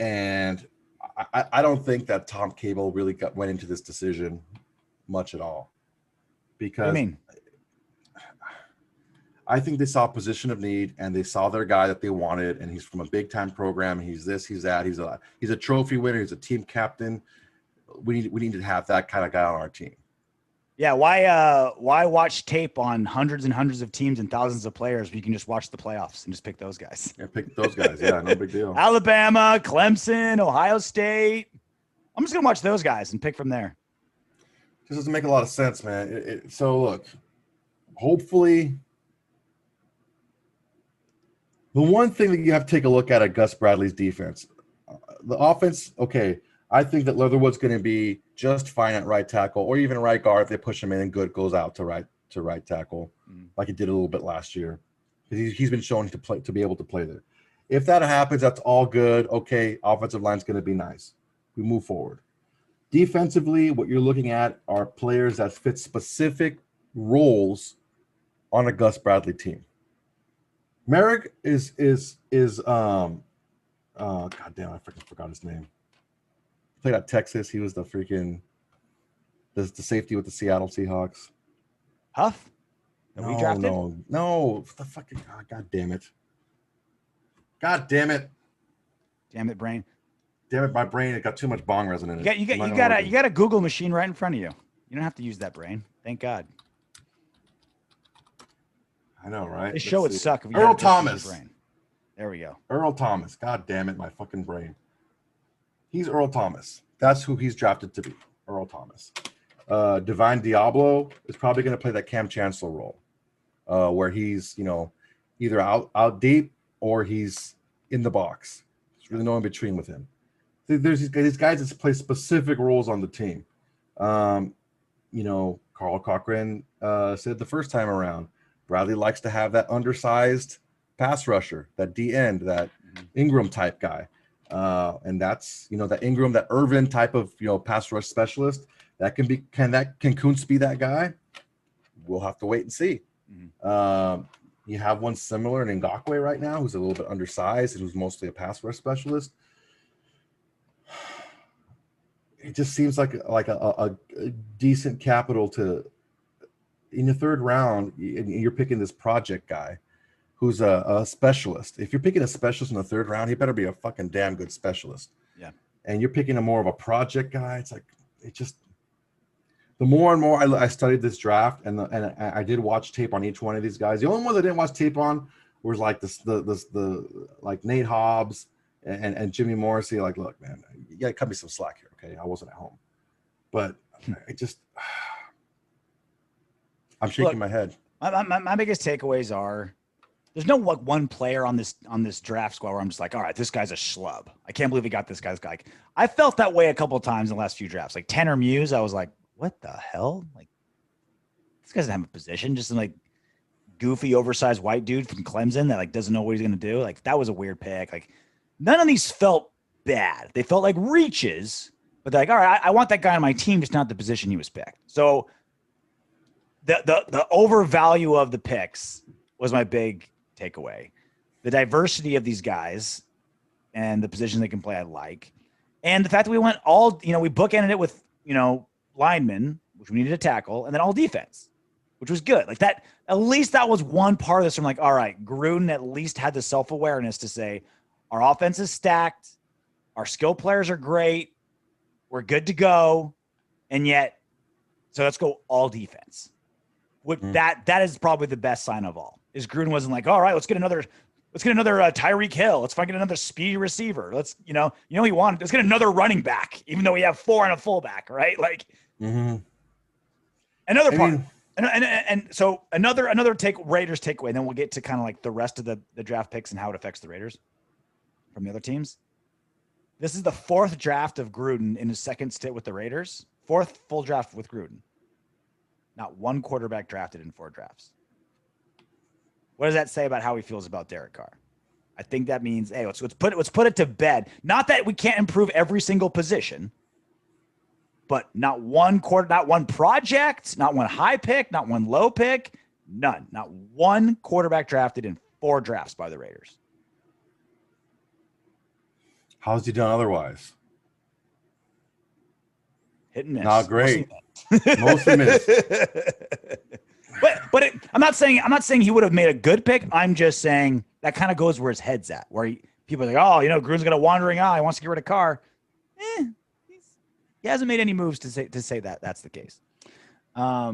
And I don't think that Tom Cable really went into this decision much at all. Because I think they saw a position of need and they saw their guy that they wanted, and he's from a big time program. He's this, he's that. He's a trophy winner. He's a team captain. We need to have that kind of guy on our team. Yeah, why watch tape on hundreds and hundreds of teams and thousands of players when you can just watch the playoffs and just pick those guys? Yeah, pick those guys. Yeah, no big deal. Alabama, Clemson, Ohio State. I'm just gonna watch those guys and pick from there. This doesn't make a lot of sense, man. So look, hopefully, the one thing that you have to take a look at Gus Bradley's defense, the offense. Okay, I think that Leatherwood's going to be just fine at right tackle or even right guard if they push him in and good goes out to right tackle, like he did a little bit last year. He's been shown to be able to play there. If that happens, that's all good. Okay, offensive line's going to be nice. We move forward. Defensively, what you're looking at are players that fit specific roles on a Gus Bradley team. Merrick is God damn, I freaking forgot his name. He played at Texas. He was the freaking the safety with the Seattle Seahawks. Huff? That we drafted? No. The fucking God damn it. God damn it. Damn it, brain. Damn it, my brain, it got too much bong resin in it. You got a Google machine right in front of you. You don't have to use that brain. Thank God. I know, right? This show would suck if we Earl Thomas. Brain. There we go. Earl Thomas. God damn it, my fucking brain. He's Earl Thomas. That's who he's drafted to be. Earl Thomas. Divine Diablo is probably going to play that Cam Chancellor role, where he's, either out deep or he's in the box. There's really no in between with him. There's these guys that play specific roles on the team. Carl Cockerham said the first time around, Bradley likes to have that undersized pass rusher, that D end, that Ingram type guy. And that's, that Ingram, that Irvin type of, pass rush specialist. That can Kuntz be that guy? We'll have to wait and see. You have one similar in Ngakoue right now, who's a little bit undersized and who's mostly a pass rush specialist. It just seems like a decent capital to, in the third round, you're picking this project guy who's a specialist. If you're picking a specialist in the third round, he better be a fucking damn good specialist. Yeah. And you're picking a more of a project guy. It's like, the more and more I studied this draft, and I did watch tape on each one of these guys. The only one that didn't watch tape on was like the like Nate Hobbs and Jimmy Morrissey. Like, look, man, you gotta cut me some slack here, okay? I wasn't at home, but I'm shaking my head. My biggest takeaways are there's no one player on this draft squad where I'm just like, all right, this guy's a schlub. I can't believe he got this guy's guy. I felt that way a couple of times in the last few drafts. Like Tanner Muse, I was like, what the hell? Like, this guy doesn't have a position. Just some like goofy, oversized white dude from Clemson that like doesn't know what he's gonna do. Like, that was a weird pick. Like, none of these felt bad. They felt like reaches, but they're like, all right, I want that guy on my team, just not the position he was picked. So the overvalue of the picks was my big takeaway. The diversity of these guys and the position they can play, I like. And the fact that we went all, we bookended it with, linemen, which we needed to tackle, and then all defense, which was good. Like that, at least that was one part of this. I'm like, all right, Gruden at least had the self-awareness to say, our offense is stacked, our skill players are great, we're good to go, and yet, so let's go all defense. That is probably the best sign of all. Is Gruden wasn't like, all right, let's get another Tyreek Hill. Let's find another speedy receiver. Let's, he wanted. Let's get another running back, even though we have 4 and a fullback, right? Like another part. And so another Raiders takeaway. And then we'll get to kind of like the rest of the draft picks and how it affects the Raiders from the other teams. This is the 4th draft of Gruden in his second stint with the Raiders. 4th full draft with Gruden. Not one quarterback drafted in 4 drafts. What does that say about how he feels about Derek Carr? I think that means, hey, let's put it to bed. Not that we can't improve every single position, but not one project, not one high pick, not one low pick, none. Not one quarterback drafted in 4 drafts by the Raiders. How's he done otherwise? Hit and miss. Not great. Mostly miss. But I'm not saying he would have made a good pick. I'm just saying that kind of goes where his head's at, where people are like, oh, Gruden's got a wandering eye. He wants to get rid of Carr. He hasn't made any moves to say that that's the case. All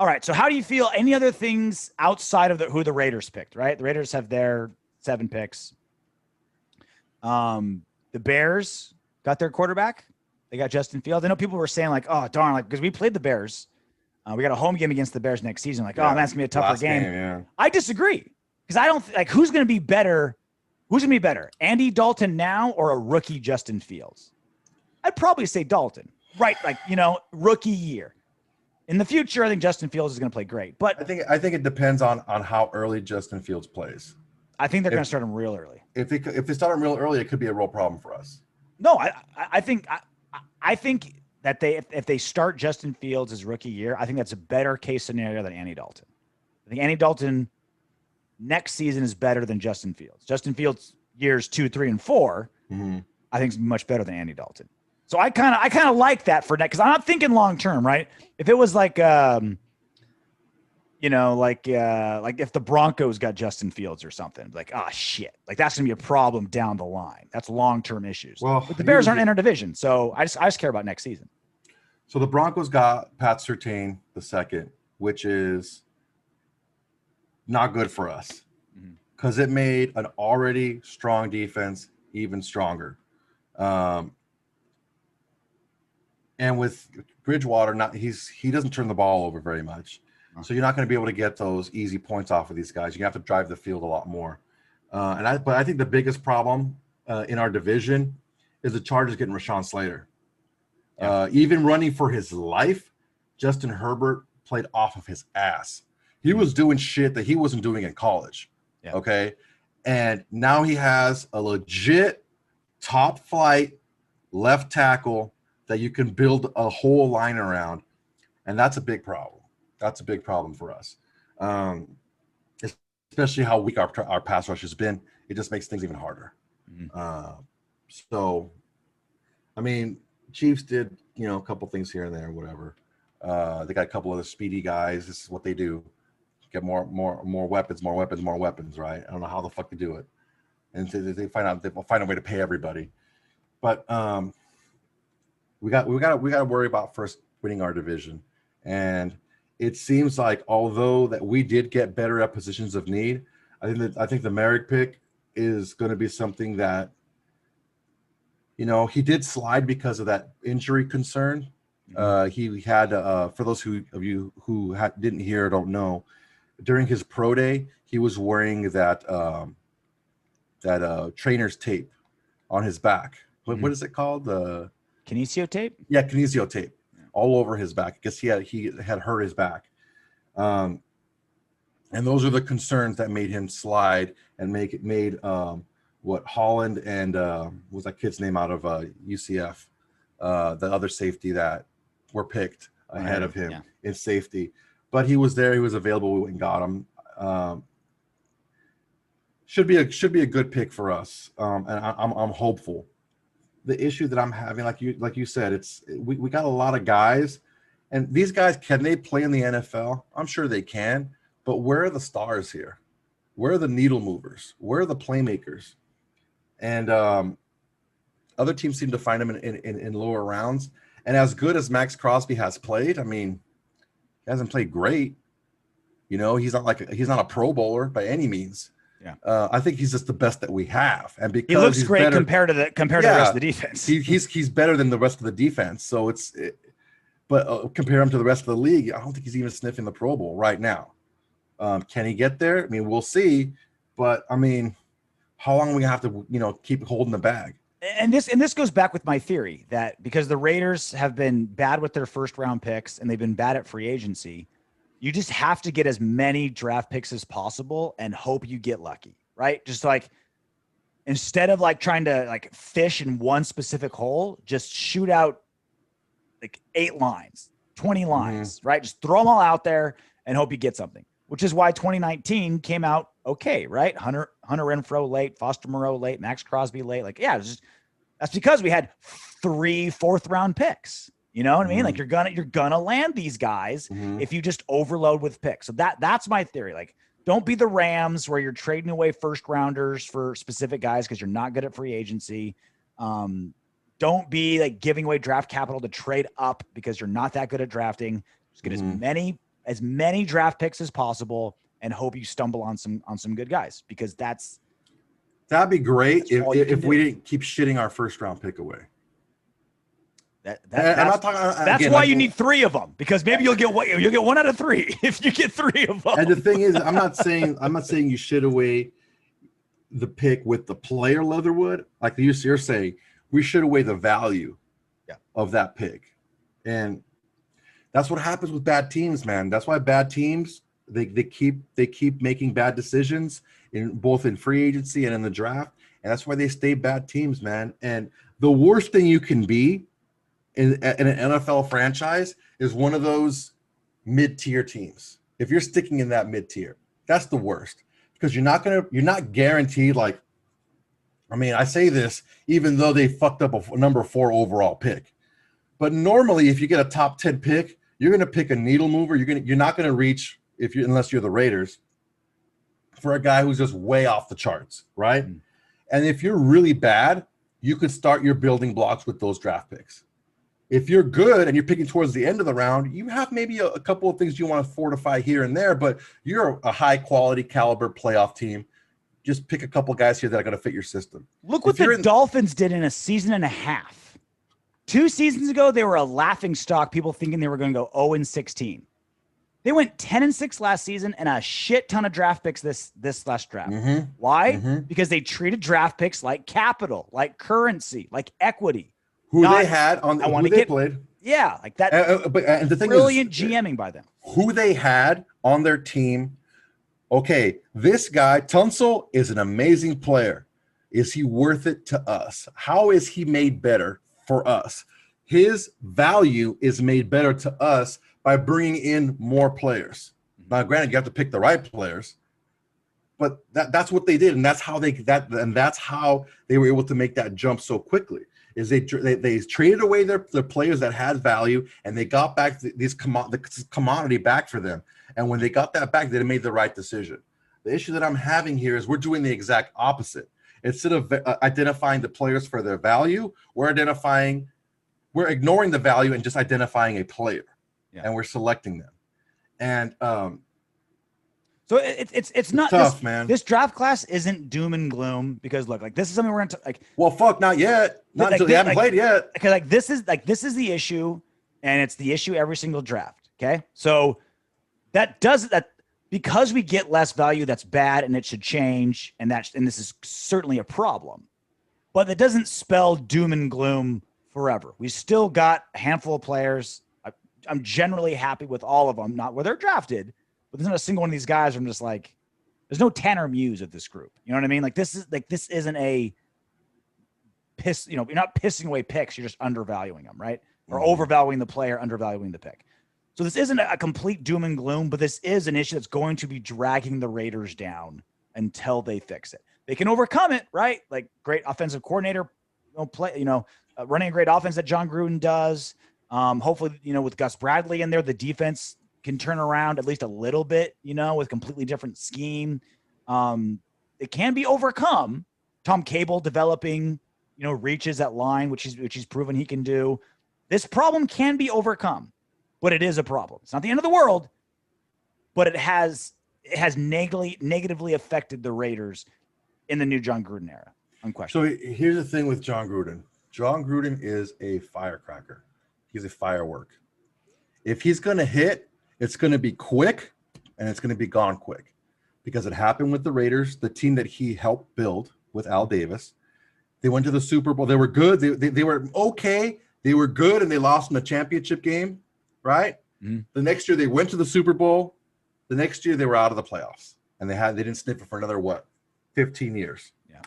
right. So how do you feel? Any other things outside of who the Raiders picked, right? The Raiders have their 7 picks. The Bears got their quarterback. They got Justin Fields. I know people were saying like, oh, darn, like, because we played the Bears. We got a home game against the Bears next season. Like, oh, man, it's going to be a tougher game. Yeah. I disagree because I don't like who's going to be better. Who's going to be better? Andy Dalton now or a rookie Justin Fields? I'd probably say Dalton, right? Like, rookie year. In the future, I think Justin Fields is going to play great. But I think it depends on how early Justin Fields plays. I think they're going to start him real early. If they start him real early, it could be a real problem for us. No, I think that if they start Justin Fields' his rookie year, I think that's a better case scenario than Andy Dalton. I think Andy Dalton next season is better than Justin Fields. Justin Fields years 2, 3, and 4, I think is much better than Andy Dalton. So I kind of like that for next, because I'm not thinking long term, right? If it was like like if the Broncos got Justin Fields or something, like, oh shit, like that's gonna be a problem down the line. That's long-term issues. Well, but the Bears aren't in our division, so I just care about next season. So the Broncos got Pat Surtain II, which is not good for us because it made an already strong defense even stronger. And with Bridgewater, he doesn't turn the ball over very much. So you're not going to be able to get those easy points off of these guys. You have to drive the field a lot more. But I think the biggest problem in our division is the Chargers getting Rashawn Slater. Yeah. Even running for his life, Justin Herbert played off of his ass. He was doing shit that he wasn't doing in college. Yeah. Okay. And now he has a legit top flight left tackle that you can build a whole line around. And that's a big problem. That's a big problem for us, especially how weak our pass rush has been. It just makes things even harder. So, I mean, Chiefs did, a couple things here and there, whatever. They got a couple of the speedy guys. This is what they do: get more weapons, right? I don't know how the fuck they do it, and they they'll find a way to pay everybody. But we got to worry about first winning our division, and it seems like although that we did get better at positions of need, I think the Merrick pick is going to be something that, he did slide because of that injury concern. He had, for those of you who didn't hear or don't know, during his pro day, he was wearing that trainer's tape on his back. What is it called? Kinesio tape? Yeah, kinesio tape. All over his back because he had hurt his back, and those are the concerns that made him slide and made Holland and what was that kid's name out of UCF, the other safety that were picked ahead of him in safety. But he was there, he was available, we went and got him. Should be a good pick for us, and I'm hopeful. The issue that I'm having, like you said, we got a lot of guys, and these guys, can they play in the NFL? I'm sure they can, but where are the stars here? Where are the needle movers? Where are the playmakers? And other teams seem to find them in lower rounds. And as good as Max Crosby has played, I mean, he hasn't played great. He's not a Pro Bowler by any means. Yeah, I think he's just the best that we have, and because he looks great better, compared to the rest of the defense. He's better than the rest of the defense. So but compare him to the rest of the league, I don't think he's even sniffing the Pro Bowl right now. Can he get there? I mean, we'll see. But I mean, how long are we gonna have to keep holding the bag? And this goes back with my theory that because the Raiders have been bad with their first round picks and they've been bad at free agency, you just have to get as many draft picks as possible and hope you get lucky, right? Just like instead of like trying to like fish in one specific hole, just shoot out like 8 lines, 20 lines, right? Just throw them all out there and hope you get something, which is why 2019 came out okay, right? Hunter Renfrow late, Foster Moreau late, Max Crosby late. Like, yeah, that's because we had 3 4th-round picks. You know what I mean? Like you're gonna land these guys if you just overload with picks. So that's my theory. Like, don't be the Rams where you're trading away first rounders for specific guys because you're not good at free agency. Don't be like giving away draft capital to trade up because you're not that good at drafting. Just get as many draft picks as possible and hope you stumble on some good guys, because that'd be great if we didn't keep shitting our first round pick away. That's why you need 3 of them, because maybe you'll get 1 out of 3 if you get 3 of them. And the thing is, I'm not saying you shit away the pick with the player Leatherwood. Like you're saying, we shit away the value of that pick, and that's what happens with bad teams, man. That's why bad teams they keep making bad decisions both in free agency and in the draft, and that's why they stay bad teams, man. And the worst thing you can be in an NFL franchise is one of those mid-tier teams. If you're sticking in that mid-tier, that's the worst, because you're not guaranteed. Like, I mean, I say this even though they fucked up a number 4 overall pick, but normally if you get a top 10 pick, you're going to pick a needle mover. You're not going to reach unless you're the Raiders for a guy who's just way off the charts, right? Mm-hmm. And if you're really bad, you could start your building blocks with those draft picks. If you're good and you're picking towards the end of the round, you have maybe a couple of things you want to fortify here and there, but you're a high quality caliber playoff team. Just pick a couple guys here that are going to fit your system. Look what the Dolphins did in a season and a half. 2 seasons ago, they were a laughing stock, people thinking they were going to go 0-16. They went 10-6 last season and a shit ton of draft picks this last draft. Mm-hmm. Why? Mm-hmm. Because they treated draft picks like capital, like currency, like equity. Who they had on who they played. Yeah, like that. And the thing brilliant GMing by them. Who they had on their team. Okay, this guy, Tunsil, is an amazing player. Is he worth it to us? How is he made better for us? His value is made better to us by bringing in more players. Now, granted, you have to pick the right players, but that's what they did, and that's how they were able to make that jump so quickly. Is they traded away their players that had value, and they got back this commodity back for them. And when they got that back, they made the right decision. The issue that I'm having here is we're doing the exact opposite. Instead of identifying the players for their value, we're ignoring the value and just identifying a player. Yeah. And we're selecting them. And so it's not tough, man. This draft class isn't doom and gloom because look, like this is something we're going to like. Well, fuck, not yet. Not until they haven't played yet. Because this is the issue, and it's the issue every single draft. Okay, so that because we get less value, that's bad, and it should change, and this is certainly a problem. But that doesn't spell doom and gloom forever. We still got a handful of players. I'm generally happy with all of them, not where they're drafted, but there's not a single one of these guys where I'm just like, there's no Tanner Muse of this group. You know what I mean? Like this isn't a piss, you're not pissing away picks. You're just undervaluing them, right? Or overvaluing the player, undervaluing the pick. So this isn't a complete doom and gloom, but this is an issue that's going to be dragging the Raiders down until they fix it. They can overcome it, right? Like great offensive coordinator, running a great offense that John Gruden does. Hopefully, with Gus Bradley in there, the defense can turn around at least a little bit, with completely different scheme. It can be overcome. Tom Cable developing, reaches at line, which he's proven he can do. This problem can be overcome, but it is a problem. It's not the end of the world, but it has negatively affected the Raiders in the new John Gruden era. Unquestionably. So here's the thing with John Gruden. John Gruden is a firecracker. He's a firework. If he's going to hit, it's going to be quick, and it's going to be gone quick. Because it happened with the Raiders, the team that he helped build with Al Davis. They went to the Super Bowl. They were good. They were okay. They were good, and they lost in the championship game, right? Mm-hmm. The next year, they went to the Super Bowl. The next year, they were out of the playoffs. And they didn't sniff it for another, 15 years. Yeah.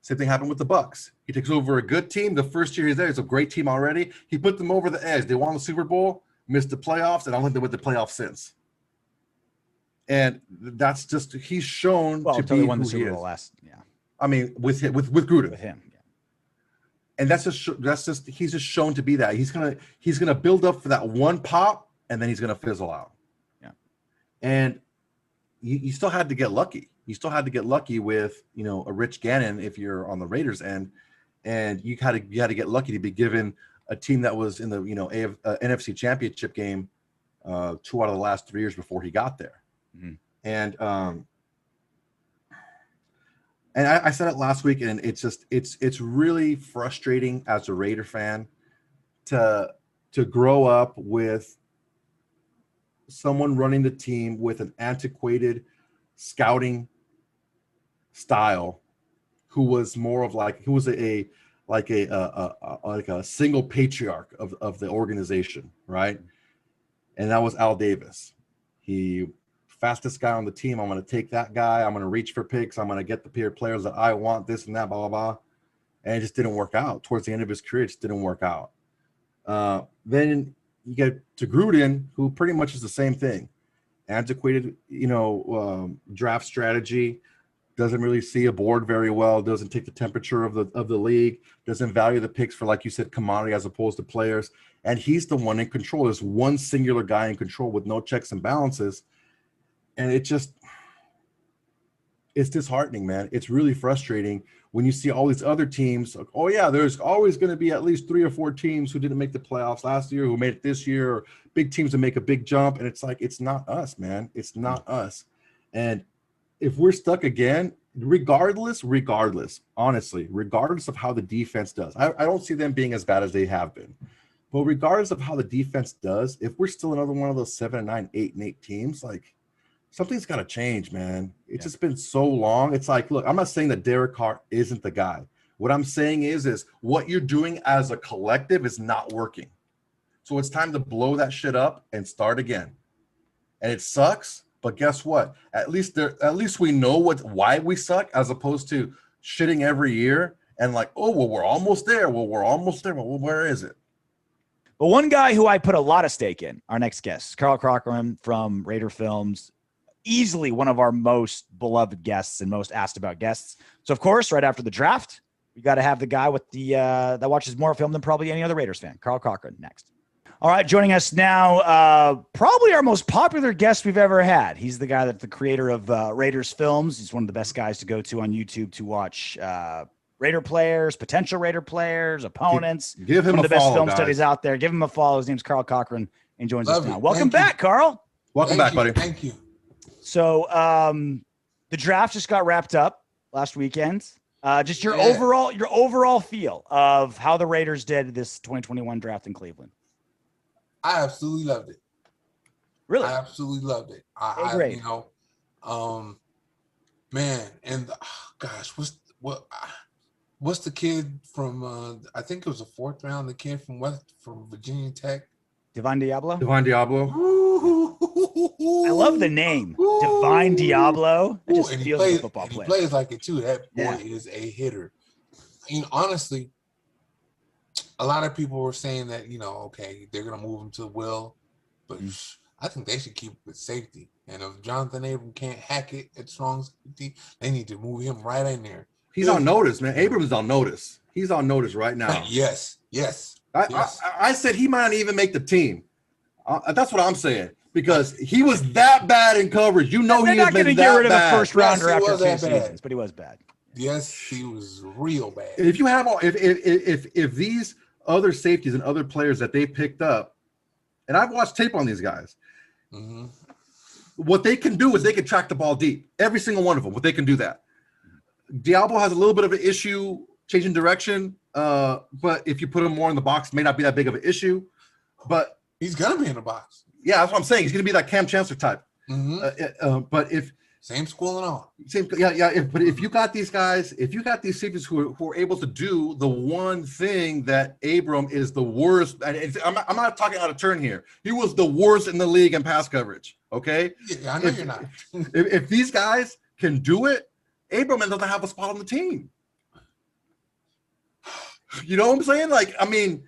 Same thing happened with the Bucs. He takes over a good team. The first year he's there, it's a great team already. He put them over the edge. They won the Super Bowl, missed the playoffs, and I don't think they went to the playoffs since. And that's just he's shown to be won the who Super he Bowl is. last, yeah. I mean, with Gruden. With him, yeah. And that's just he's just shown to be that. He's gonna build up for that one pop, and then he's gonna fizzle out. Yeah. And you still had to get lucky. You still had to get lucky with a Rich Gannon if you're on the Raiders end, and you had to get lucky to be given a team that was in the NFC Championship game 2 out of the last 3 years before he got there. Mm-hmm. And I said it last week, and it's really frustrating as a Raider fan to grow up with someone running the team with an antiquated scouting style, who was more of a single patriarch of the organization, right? And that was Al Davis. He fastest guy on the team. I'm going to take that guy. I'm going to reach for picks. I'm going to get the players that I want, this and that, blah, blah, blah. And it just didn't work out. Towards the end of his career, it just didn't work out. Then you get to Gruden, who pretty much is the same thing. Antiquated, draft strategy, doesn't really see a board very well, doesn't take the temperature of the league, doesn't value the picks for, like you said, commodity as opposed to players. And he's the one in control. There's one singular guy in control with no checks and balances. And it's disheartening, man. It's really frustrating when you see all these other teams. Like, oh yeah, there's always going to be at least 3 or 4 teams who didn't make the playoffs last year, who made it this year, or big teams that make a big jump. And it's like, it's not us, man. It's not us. And if we're stuck again, regardless, honestly, regardless of how the defense does, I don't see them being as bad as they have been. But regardless of how the defense does, if we're still another one of those 7 and 9, 8 and 8 teams, like, something's got to change, man. It's just been so long. It's like, look, I'm not saying that Derek Carr isn't the guy. What I'm saying is what you're doing as a collective is not working. So it's time to blow that shit up and start again. And it sucks, but guess what? At least we know why we suck, as opposed to shitting every year and like, oh, well, we're almost there. Well, where is it? But one guy who I put a lot of stake in, our next guest, Carl Cockerham from Raider Films, easily one of our most beloved guests and most asked about guests. So, of course, right after the draft, we got to have the guy with the that watches more film than probably any other Raiders fan, Carl Cockerham, next. All right, joining us now, probably our most popular guest we've ever had. He's the guy that's the creator of Raiders Films. He's one of the best guys to go to on YouTube to watch Raider players, potential Raider players, opponents. Give him one of the best follow, film guys. studies out there. Give him a follow. His name's Carl Cockerham and joins us now. it. Welcome back, Carl. Welcome back, buddy. Thank you. So the draft just got wrapped up last weekend. Just your overall feel of how the Raiders did this 2021 draft in Cleveland. I absolutely loved it. Really? I absolutely loved it. Great. You know, man, and gosh, what's the kid from? I think it was the 4th round. The kid from Virginia Tech, Divine Diablo. I love the name, Divine Diablo. It just feels like a football player. He plays like it too. That boy is a hitter. You know, honestly, a lot of people were saying that, you know, okay, they're gonna move him to Will, but I think they should keep it with safety. And if Jonathan Abram can't hack it at strong safety, they need to move him right in there. He's on notice, man. Abrams on notice. He's on notice right now. Yes. I said he might not even make the team. That's what I'm saying, because he was that bad in coverage. You know, he's not going to get rid of a first rounder after 2 seasons, but he was bad. Yes, he was real bad. If you have if these other safeties and other players that they picked up, and I've watched tape on these guys, what they can do is they can track the ball deep. Every single one of them, what they can do that. Diablo has a little bit of an issue changing direction, but if you put him more in the box, it may not be that big of an issue. But he's gonna be in the box. Yeah, that's what I'm saying. He's gonna be that Cam Chancellor type. But if same school and all, but if you got these guys, if you got these safeties who are able to do the one thing that Abram is the worst, and I'm not talking out of turn here. He was the worst in the league in pass coverage. Okay, yeah, I know you're not. if these guys can do it, Abram doesn't have a spot on the team. You know what I'm saying? Like, I mean,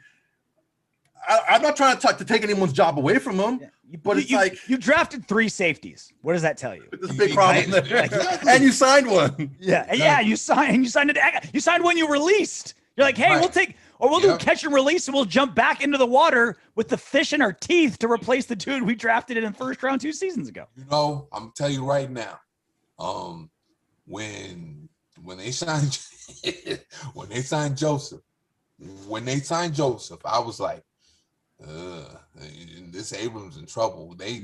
I'm not trying to take anyone's job away from him, but it's like you drafted 3 safeties. What does that tell you? It's a big problem there. And you signed one. Yeah, you signed it. You signed one you released. You're like, hey, we'll do catch and release, and we'll jump back into the water with the fish in our teeth to replace the dude we drafted in the first round 2 seasons ago. You know, I'm gonna tell you right now, when they signed Joseph, I was like, this Abrams in trouble. They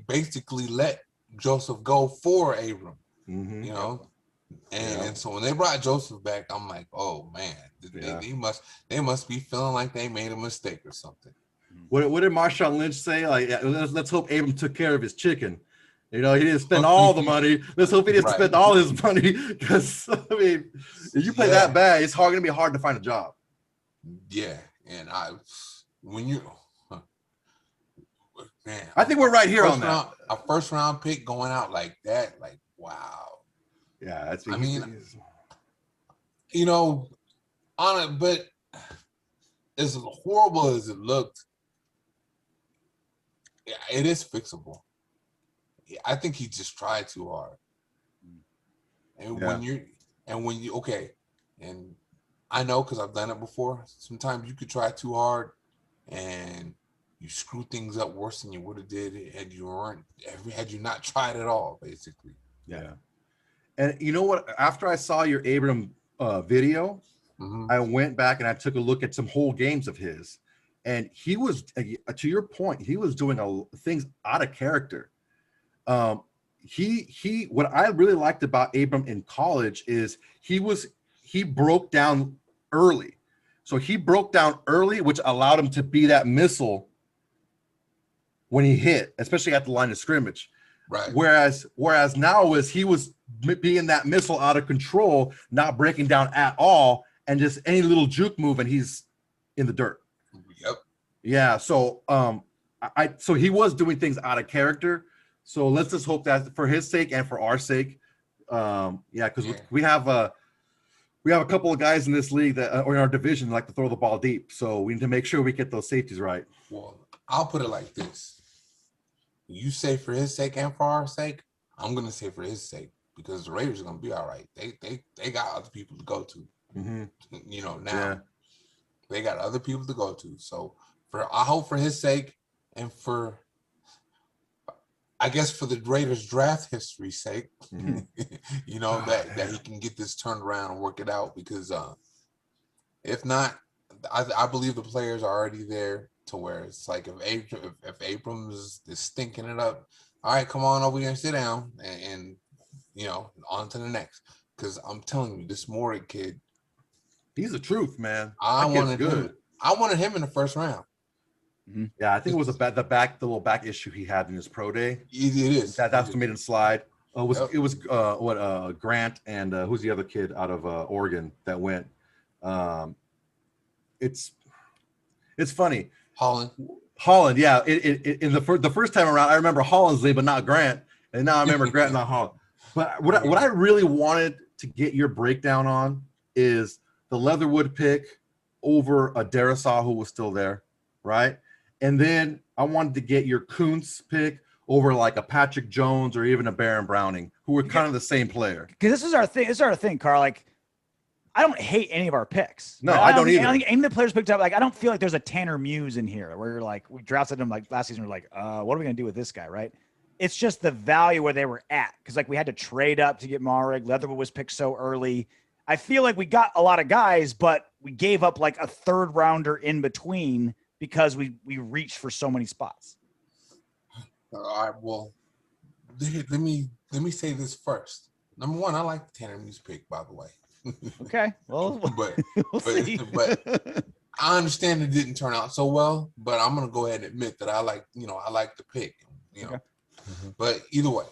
basically let Joseph go for Abram, you know, and so when they brought Joseph back, I'm like, oh man, they must be feeling like they made a mistake or something. What did Marshawn Lynch say? Like, let's hope Abram took care of his chicken. You know, he didn't spend all the money. Let's hope he didn't spend all his money, because I mean, if you play that bad, it's gonna be hard to find a job. Yeah, and I think we're right here on that. A first round pick going out like that, like wow. Yeah, that's. I mean, you know, on it, but as horrible as it looked, it is fixable. I think he just tried too hard. And when you okay, and I know because I've done it before. Sometimes you could try too hard, and you screw things up worse than you would have did had you not tried at all, basically. Yeah. And you know what? After I saw your Abram video, I went back and I took a look at some whole games of his, and he was, to your point, he was doing things out of character. What I really liked about Abram in college is he broke down early. So he broke down early, which allowed him to be that missile when he hit, especially at the line of scrimmage. Right. Whereas now he was being that missile out of control, not breaking down at all, and just any little juke move and he's in the dirt. Yep. Yeah. So so he was doing things out of character. So let's just hope that for his sake and for our sake, because we have a couple of guys in this league that or in our division like to throw the ball deep. So we need to make sure we get those safeties right. Well, I'll put it like this. You say for his sake and for our sake, I'm gonna say for his sake because the Raiders are gonna be all right. They got other people to go to. Now they got other people to go to. So I hope for his sake and for I guess for the Raiders draft history's sake, that he can get this turned around and work it out because if not, I believe the players are already there to where it's like if Abrams is stinking it up, all right, come on over here and sit down and on to the next. Because I'm telling you, this Morrig kid, he's the truth, man. I wanted him in the first round. Mm-hmm. Yeah, I think it was the little back issue he had in his pro day. It is. That's what made him slide. It was Grant and who's the other kid out of Oregon that went. It's funny. Holland, yeah. In the first time around, I remember Holland's name, but not Grant, and now I remember Grant, not Holland. But what I really wanted to get your breakdown on is the Leatherwood pick over a Darisaw who was still there, right? And then I wanted to get your Kuntz pick over like a Patrick Jones or even a Baron Browning, who were kind of the same player. Because this is our thing, Carl. Like, I don't hate any of our picks. No, I don't either. I don't think any of the players picked up. Like, I don't feel like there's a Tanner Muse in here where you're like, we drafted him like last season. We're like, what are we gonna do with this guy, right? It's just the value where they were at because like we had to trade up to get Morrig. Leatherwood was picked so early. I feel like we got a lot of guys, but we gave up like a third rounder in between because we reached for so many spots. All right. Well, let me say this first. Number one, I like the Tanner Muse pick, by the way. Okay. Well, but I understand it didn't turn out so well, but I'm gonna go ahead and admit that I like the pick, Okay. But either way,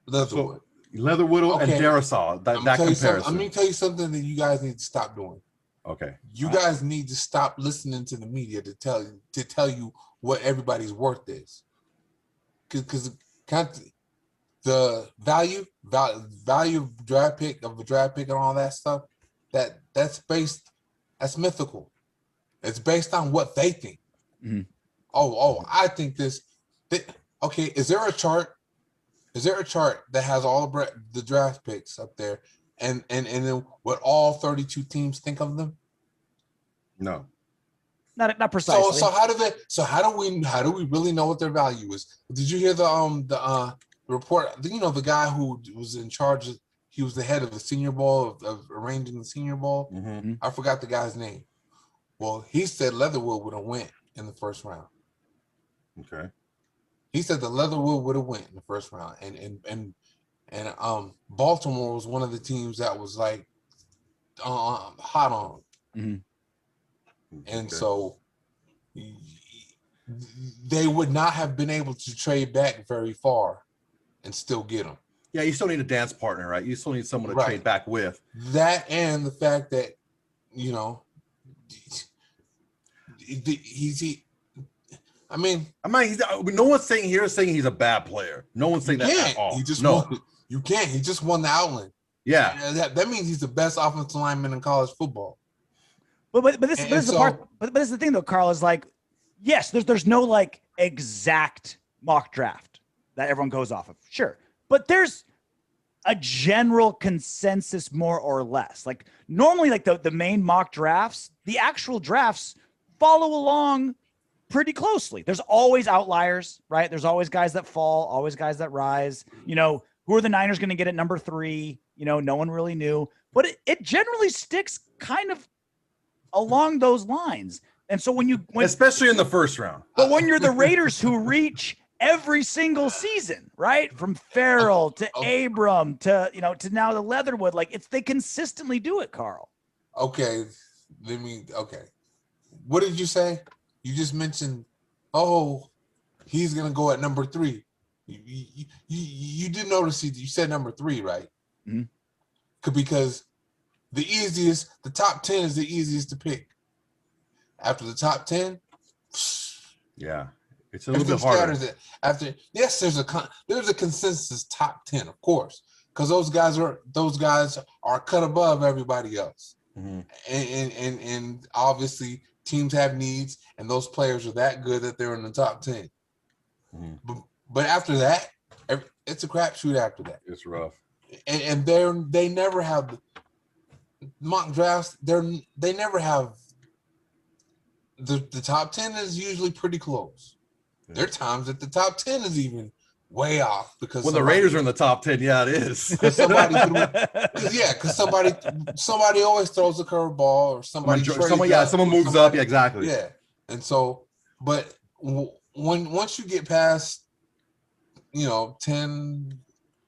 Leatherwood and Darisaw. That comparison. I'm gonna tell you something that you guys need to stop doing. Okay. You guys need to stop listening to the media to tell you what everybody's worth is, because the value of draft pick and all that stuff that's mythical. It's based on what they think. Mm-hmm. I think this. Okay, is there a chart that has all the draft picks up there, and then what all 32 teams think of them? No, not precisely. So how do we really know what their value is? Did you hear the report? The guy who was in charge. He was the head of the Senior Bowl of arranging the Senior Bowl. Mm-hmm. I forgot the guy's name. Well, he said Leatherwood would have went in the first round. Okay. He said the Leatherwood would have went in the first round, and Baltimore was one of the teams that was like hot on him. Mm-hmm. And so they would not have been able to trade back very far and still get him. Yeah, you still need a dance partner, right? You still need someone to trade back with. That and the fact that no one's saying he's a bad player. No one's saying that at all. You can't. He just won the Outland. Yeah. That means he's the best offensive lineman in college football. But this is the part. But this is the thing though, Carl, is like, yes, there's no like exact mock draft. that everyone goes off of. Sure. But there's a general consensus, more or less. Like normally, like the main mock drafts, the actual drafts follow along pretty closely. There's always outliers, right? There's always guys that fall, always guys that rise. You know, who are the Niners going to get at number 3? You know, no one really knew, but it generally sticks kind of along those lines. And so when especially in the first round, but when you're the Raiders who reach every single season, right? From Farrell to Abram to, you know, to now the Leatherwood, like they consistently do it, Carl. Okay. Okay. What did you say? You just mentioned, he's going to go at number 3. You did notice you said number 3, right? Mm-hmm. Because the top 10 is the easiest to pick. After the top 10, yeah, it's a little bit harder. There's a consensus top 10, of course, because those guys are cut above everybody else. Mm-hmm. And obviously teams have needs, and those players are that good that they're in the top 10. Mm-hmm. But after that, it's a crapshoot after that. It's rough. And they never have mock drafts. They never have the top 10 is usually pretty close. Yeah. There are times that the top 10 is even way off because when the Raiders are in the top 10, yeah, it is. Because somebody always throws a curveball or someone moves up. Yeah, exactly. Yeah, and so, but once you get past, 10,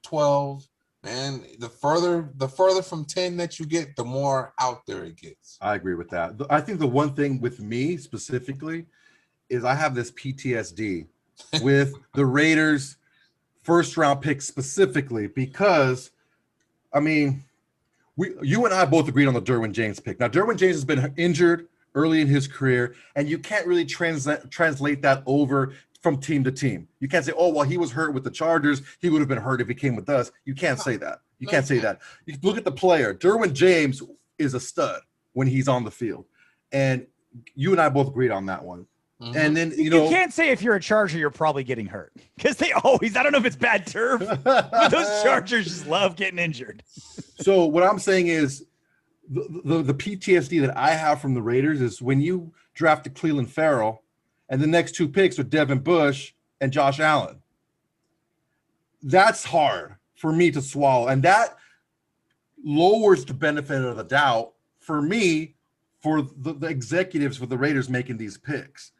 12, man, the further from 10 that you get, the more out there it gets. I agree with that. I think the one thing with me specifically is I have this PTSD with the Raiders first round pick specifically because, I mean, you and I both agreed on the Derwin James pick. Now, Derwin James has been injured early in his career, and you can't really translate that over from team to team. You can't say, oh, well, he was hurt with the Chargers. He would have been hurt if he came with us. You can't say that. You can't say that. You look at the player. Derwin James is a stud when he's on the field. And you and I both agreed on that one. Mm-hmm. And then, you can't say if you're a Charger, you're probably getting hurt because they always, I don't know if it's bad turf, but those Chargers just love getting injured. So what I'm saying is the PTSD that I have from the Raiders is when you drafted Cleveland Farrell and the next 2 picks are Devin Bush and Josh Allen. That's hard for me to swallow. And that lowers the benefit of the doubt for me, for the executives for the Raiders making these picks.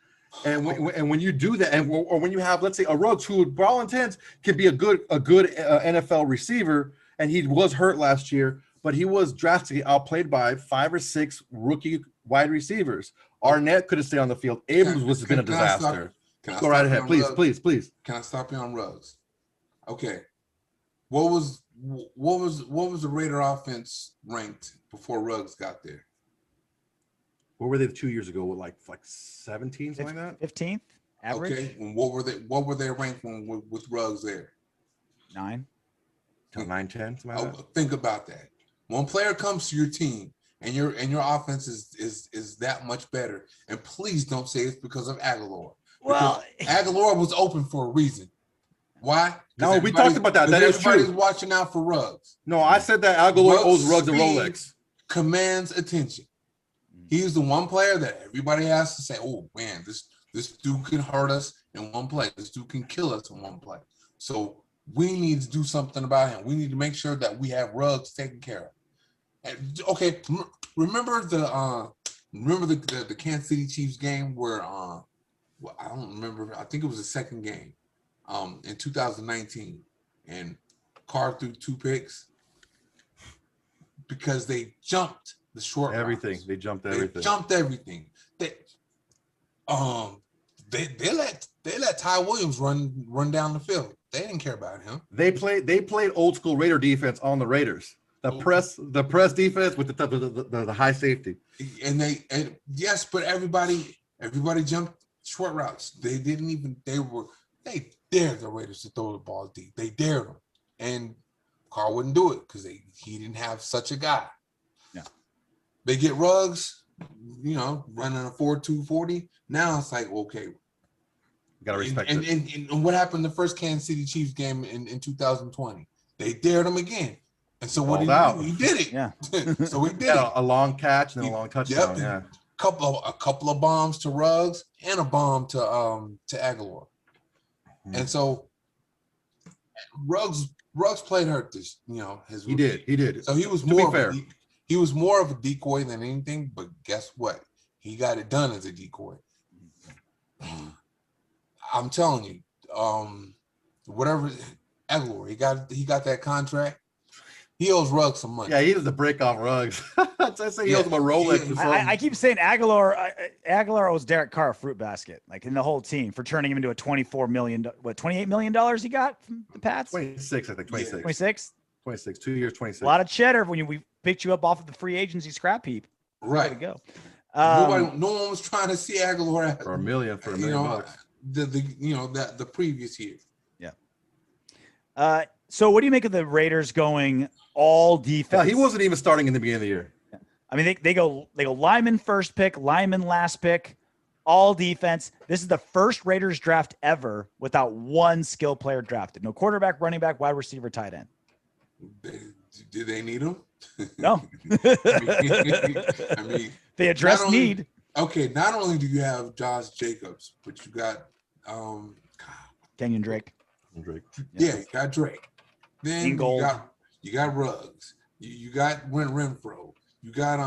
And when you do that, or when you have, let's say, a Ruggs who, by all intents, can be a good NFL receiver, and he was hurt last year, but he was drastically outplayed by 5 or 6 rookie wide receivers. Arnett could have stayed on the field. Abrams has been a disaster. Go right ahead, please. Can I stop you on Ruggs? Okay, what was the Raider offense ranked before Ruggs got there? What were they 2 years ago? With like 17, something like that? 15th average. Okay, and what were they ranked with Ruggs there? 9. 9, 10, something like that. Think about that. One player comes to your team and your offense is that much better. And please don't say it's because of Aguilar. Well, Aguilar was open for a reason. Why? No, we talked about that. That is true. Everybody's watching out for Ruggs. No, I said that Aguilar owes Ruggs a Rolex. Commands attention. He's the one player that everybody has to say, oh, man, this dude can hurt us in one play. This dude can kill us in one play. So we need to do something about him. We need to make sure that we have Ruggs taken care of. And, okay, remember the Kansas City Chiefs game where I don't remember. I think it was the second game in 2019, and Carr threw 2 picks because they jumped the short everything. routes. They jumped everything. They let Ty Williams run down the field. They didn't care about him. They played old school Raider defense on the Raiders. The press defense with the high safety. And yes, but everybody jumped short routes. They dared the Raiders to throw the ball deep. They dared them. And Carl wouldn't do it because he didn't have such a guy. Yeah. They get Ruggs, running a 4.2 40. Now it's like, okay, You gotta respect and, it. and what happened the first Kansas City Chiefs game in 2020? They dared him again. And so what did he do? He did it. Yeah. So he did it. A long catch and then a long touchdown. Yep. Yeah. A couple of bombs to Ruggs and a bomb to Aguilar. And so Ruggs played hurt this, his rookie. He did. So he was he was more of a decoy than anything, but guess what? He got it done as a decoy. I'm telling you, whatever Aguilar, he got that contract. He owes Ruggs some money. Yeah, he was a break off Ruggs. I say he owes him a Rolex. I keep saying Aguilar owes Derek Carr a fruit basket, like in the whole team, for turning him into a $28 million he got from the Pats? 26, I think. 26. 26? 26. 2 years, 26. A lot of cheddar when we picked you up off of the free agency scrap heap. Right. Way to go. No one was trying to see Aguilar for $1 million bucks. The previous year. Yeah. So what do you make of the Raiders going all defense? He wasn't even starting in the beginning of the year. I mean, they go lineman first pick, lineman last pick, all defense. This is the first Raiders draft ever without one skill player drafted. No quarterback, running back, wide receiver, tight end. Do they need them? No. I mean, they address need. Okay, not only do you have Josh Jacobs, but you got Kenyon Drake. Yeah, you got Drake. Then you got Ruggs. You got Renfro. You got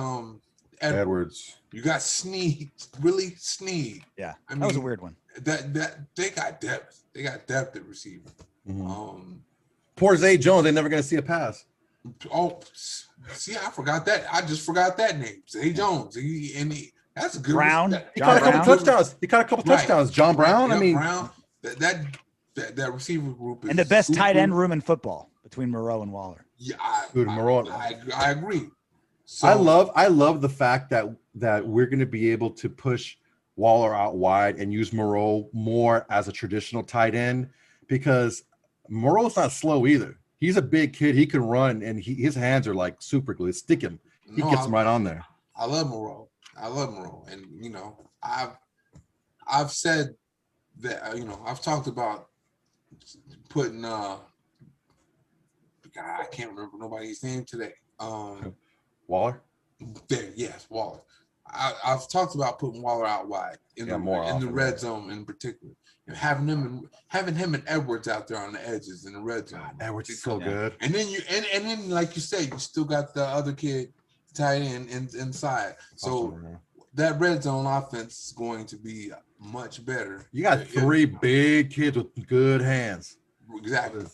Edwards. You got Snead. Really Snead. Yeah, that was a weird one. That they got depth. They got depth at receiver. Mm-hmm. Poor Zay Jones. They're never going to see a pass. Oh, see, I forgot that. I just forgot that name. Zay Jones. That's a good Brown. He caught a couple touchdowns. Touchdowns. John Brown. Yeah, I mean, Brown. That receiver group is and the best tight end room in football between Moreau and Waller. Yeah, I agree. So, I love the fact that we're going to be able to push Waller out wide and use Moreau more as a traditional tight end, because Moreau's not slow either. He's a big kid. He can run, and his hands are like super glue. Stick him. He gets him right on there. I love Moreau, and I've said that I've talked about putting I can't remember nobody's name today. Waller. Yes, Waller. I've talked about putting Waller out wide in the red zone in particular, and having him and Edwards out there on the edges in the red zone. Edwards is so good. And then then like you said, you still got the other kid tight end inside. So that red zone offense is going to be much better. You got three big kids with good hands. Exactly.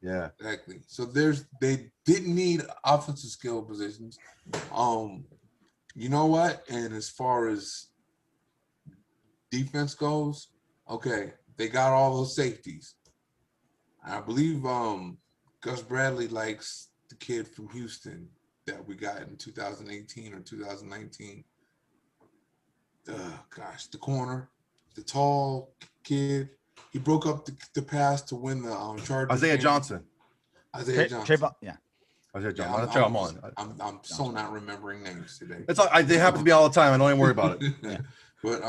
Yeah. Exactly. So they didn't need offensive skill positions. You know what? And as far as defense goes, okay, they got all those safeties. I believe Gus Bradley likes the kid from Houston that we got in 2018 or 2019. The corner, the tall kid. He broke up the pass to win the Chargers. Isaiah Johnson. Isaiah Johnson. Isaiah Johnson. I'm so not remembering names today. It's all, they happen to be all the time. I don't even worry about it. Yeah. But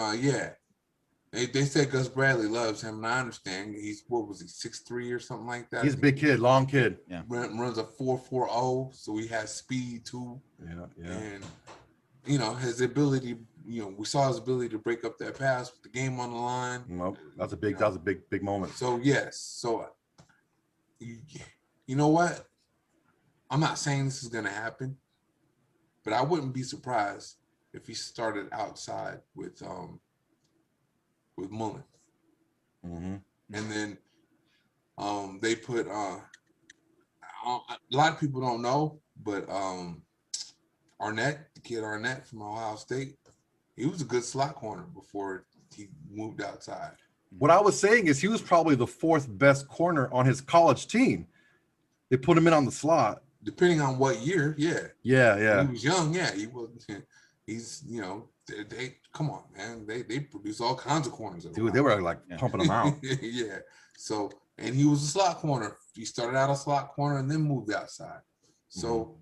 they said Gus Bradley loves him, and I understand. He's 6'3" or something like that. He's a big kid, long kid. Yeah. Runs a 4.40, so he has speed too. Yeah. And his ability. We saw his ability to break up that pass with the game on the line. Nope, that was a big moment. So yes, you know what? I'm not saying this is going to happen, but I wouldn't be surprised if he started outside with Mullen. Mm-hmm. And then they put a lot of people don't know, but Arnett, the kid Arnett from Ohio State, he was a good slot corner before he moved outside. What I was saying is he was probably the fourth best corner on his college team. They put him in on the slot. Depending on what year, yeah. Yeah. He was young, yeah. He was. He's, they come on, man. They produce all kinds of corners. Dude, they were like pumping them out. Yeah. So, and he was a slot corner. He started out a slot corner and then moved outside. So,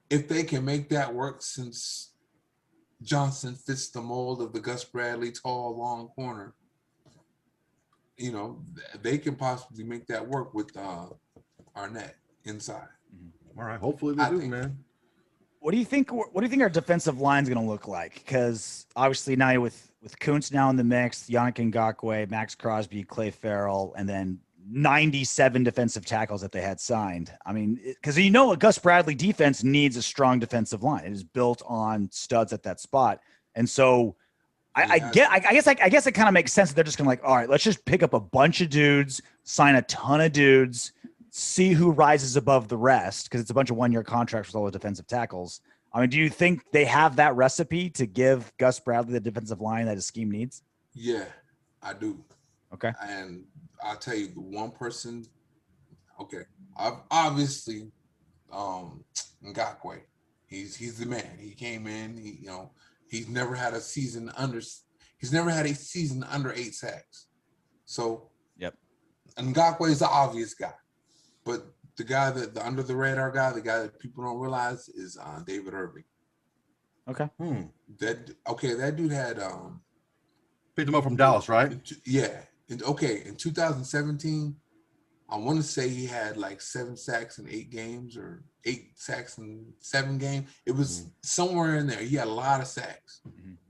if they can make that work, since Johnson fits the mold of the Gus Bradley tall, long corner, you know, they can possibly make that work with Arnett inside. All right, hopefully they do, man. What do you think? What do you think our defensive line is going to look like? Because obviously now with Kuntz now in the mix, Yannick Ngakoue, Max Crosby, Clay Farrell, and then 97 defensive tackles that they had signed. I mean, because a Gus Bradley defense needs a strong defensive line. It is built on studs at that spot, and so I guess it kind of makes sense that they're just going to like, all right, let's just pick up a bunch of dudes, sign a ton of dudes, see who rises above the rest, because it's a bunch of one-year contracts with all the defensive tackles. I mean, do you think they have that recipe to give Gus Bradley the defensive line that his scheme needs? Yeah, I do. Okay. And I'll tell you, the one person, okay, obviously, Ngakoue, he's the man. He came in, he's never had a season under 8 sacks. So, yep. Ngakoue is the obvious guy. But the guy the under the radar guy, the guy that people don't realize is David Irving. Okay. That dude had picked him up from Dallas, right? Yeah. In 2017, I want to say he had like 7 sacks in 8 games or 8 sacks in 7 games. It was somewhere in there. He had a lot of sacks.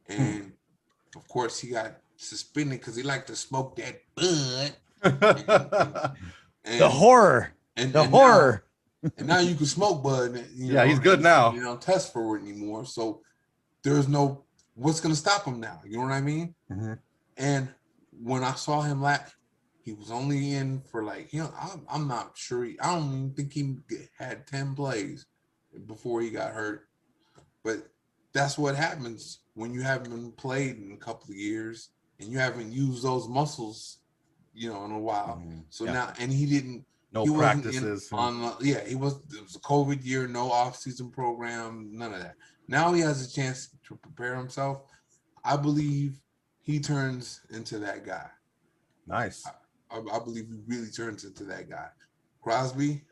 And of course he got suspended because he liked to smoke that bud. And the horror. And horror. And now you can smoke bud. He's good now. You don't test for it anymore. So there's no what's going to stop him now. You know what I mean? Mm-hmm. And when I saw him he was only in for like, I'm not sure. I don't even think he had 10 plays before he got hurt. But that's what happens when you haven't played in a couple of years and you haven't used those muscles, in a while. So now, and he didn't. No practices. It was a COVID year, no off-season program, none of that. Now he has a chance to prepare himself. I believe he turns into that guy. Nice. I believe he really turns into that guy. Crosby,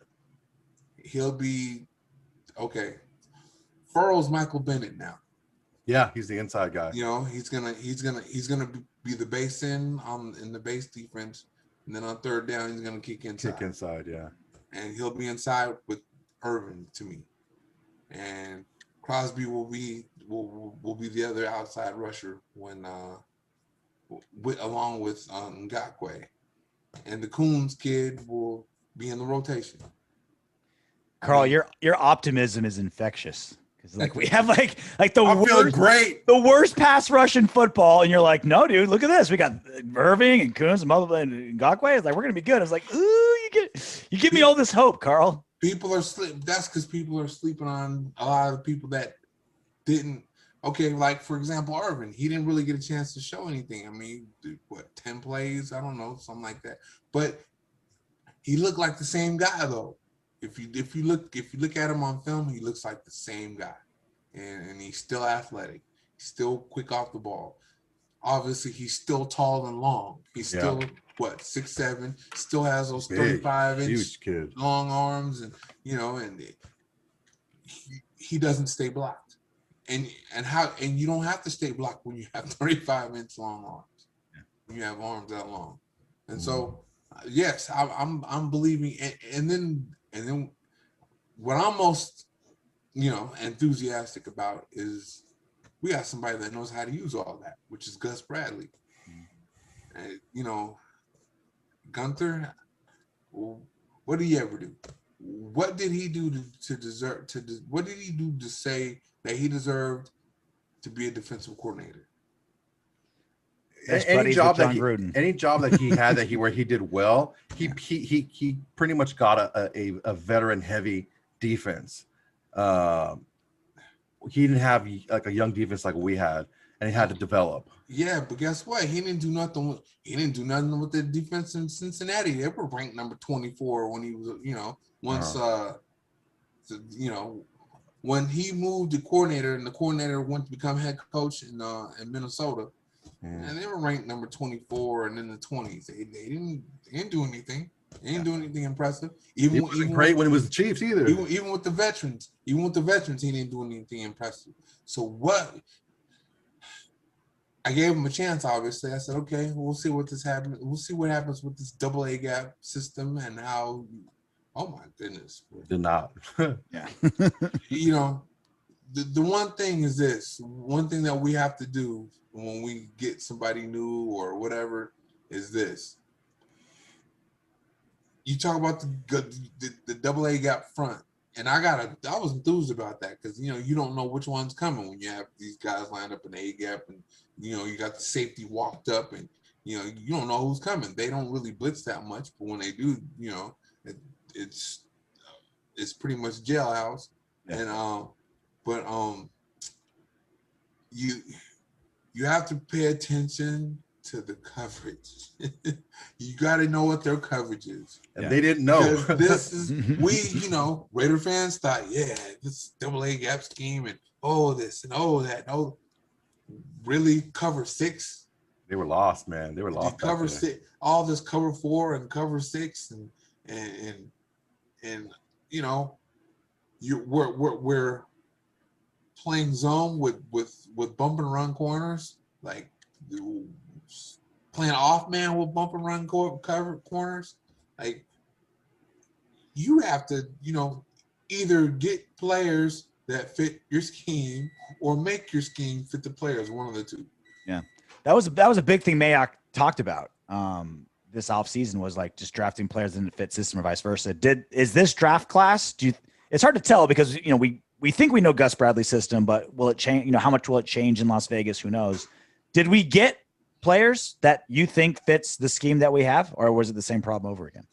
he'll be okay. Furrow's Michael Bennett now. Yeah, he's the inside guy. He's gonna be the base in the base defense. And then on third down, he's going to kick inside. Yeah. And he'll be inside with Irvin to me. And Crosby will be the other outside rusher when along with Ngakoue. And the Coons kid will be in the rotation. Carl, your optimism is infectious. Like we have like the worst pass rush in football, and you're like, no, dude, look at this. We got Irving and Coons and Ngakoue. It's like we're gonna be good. It's like, ooh, you give me all this hope, Carl. People are sleeping. That's because people are sleeping on a lot of the people that didn't. Okay, like for example, Irvin, he didn't really get a chance to show anything. I mean, 10 plays? I don't know, something like that. But he looked like the same guy though. If you look at him on film, he looks like the same guy, and he's still athletic. He's still quick off the ball. Obviously, he's still tall and long. He's still 6'7", still has those 35-inch long arms, and he doesn't stay blocked. And you don't have to stay blocked when you have 35-inch long arms. When you have arms that long, and so yes, I'm believing, and then what I'm most, enthusiastic about is we got somebody that knows how to use all that, which is Gus Bradley. And, Gunther, what did he ever do? What did he do what did he do to say that he deserved to be a defensive coordinator? Any job that he had where he did well, he pretty much got a veteran heavy defense. He didn't have like a young defense like we had, and he had to develop. Yeah, but guess what? He didn't do nothing with the defense in Cincinnati. They were ranked number 24 when he was, when he moved to coordinator and the coordinator went to become head coach in Minnesota. And they were ranked number 24 and in the 20s. They didn't do anything. They didn't do anything impressive. Even great when it was the Chiefs either. Even with the veterans, he didn't do anything impressive. So what? I gave him a chance. Obviously, I said, okay, we'll see what this happens. We'll see what happens with this double A gap system and how. Oh my goodness! Did not. Yeah. You know, the one thing is this. One thing that we have to do when we get somebody new or whatever is this. You talk about the double A gap front, and I was enthused about that because you don't know which one's coming when you have these guys lined up in the A gap, and you got the safety walked up, and you don't know who's coming. They don't really blitz that much, but when they do, it's pretty much jailhouse. Yeah. And but you have to pay attention to the coverage. You got to know what their coverage is. And they didn't know. This is, Raider fans thought, yeah, this double A gap scheme and this and that. Oh, really? Cover 6? They were lost, man. They were lost. Cover 6, all this cover 4 and cover 6 and we're playing zone with bump and run corners, like playing off man with bump and run cover corners. Like you have to, either get players that fit your scheme or make your scheme fit the players. One of the two. Yeah, that was a big thing Mayock talked about this offseason was like just drafting players that didn't fit system or vice versa. Is this draft class? It's hard to tell because we think we know Gus Bradley's system, but will it change? How much will it change in Las Vegas? Who knows? Did we get players that you think fits the scheme that we have, or was it the same problem over again?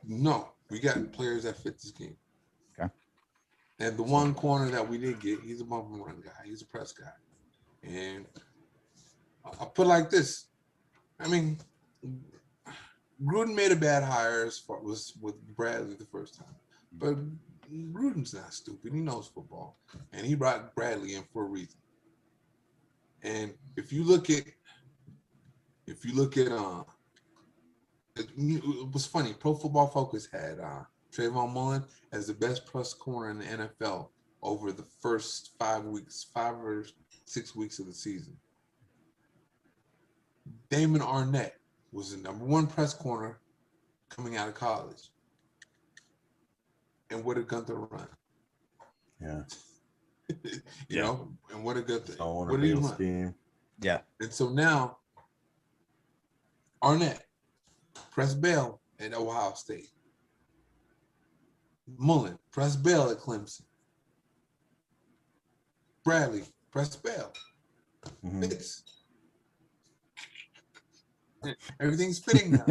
No, we got players that fit the scheme. Okay. And the one corner that we did get, he's a bump and run guy. He's a press guy. And I'll put it like this. I mean, Gruden made a bad hire as far as with Bradley the first time. But Gruden's not stupid. He knows football. And he brought Bradley in for a reason. And if you look at it was funny. Pro Football Focus had Trayvon Mullen as the best press corner in the NFL over the first 5 or 6 weeks of the season. Damon Arnett was the number 1 press corner coming out of college. And what did Gunther run? Yeah. And what did Gunther? What did he run? Scheme. Yeah. And so now, Arnett, press bail at Ohio State. Mullen, press bail at Clemson. Bradley, press bail. Mm-hmm. Everything's fitting now.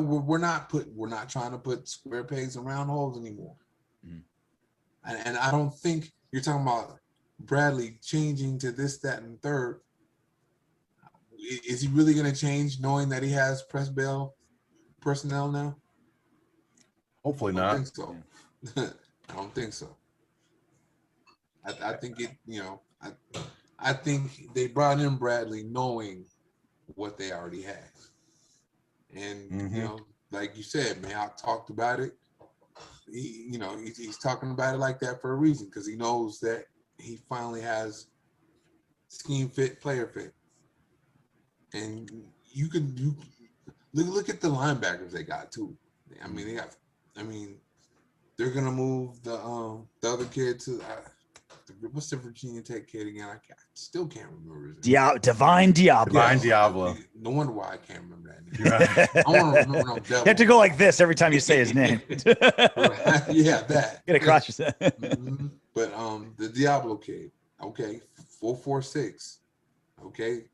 We're not trying to put square pegs in round holes anymore. Mm-hmm. And I don't think you're talking about Bradley changing to this, that, and third. Is he really going to change knowing that he has press bail personnel now? Hopefully not. I don't think so. I don't think so. I think it, I think they brought in Bradley knowing what they already had. And, mm-hmm. Like you said, Mayock talked about it. He's talking about it like that for a reason, because he knows that he finally has scheme fit, player fit. And you look at the linebackers they got too. They're gonna move the other kid to what's the Virginia Tech kid again? I still can't remember his name. Divine Diablo. Divine Diablo. No wonder why I can't remember that name. Right. I want to remember no devil. You have to go like this every time you say his name. Yeah, that. Get across yourself. Mm-hmm. But the Diablo kid, okay, 4.46, okay.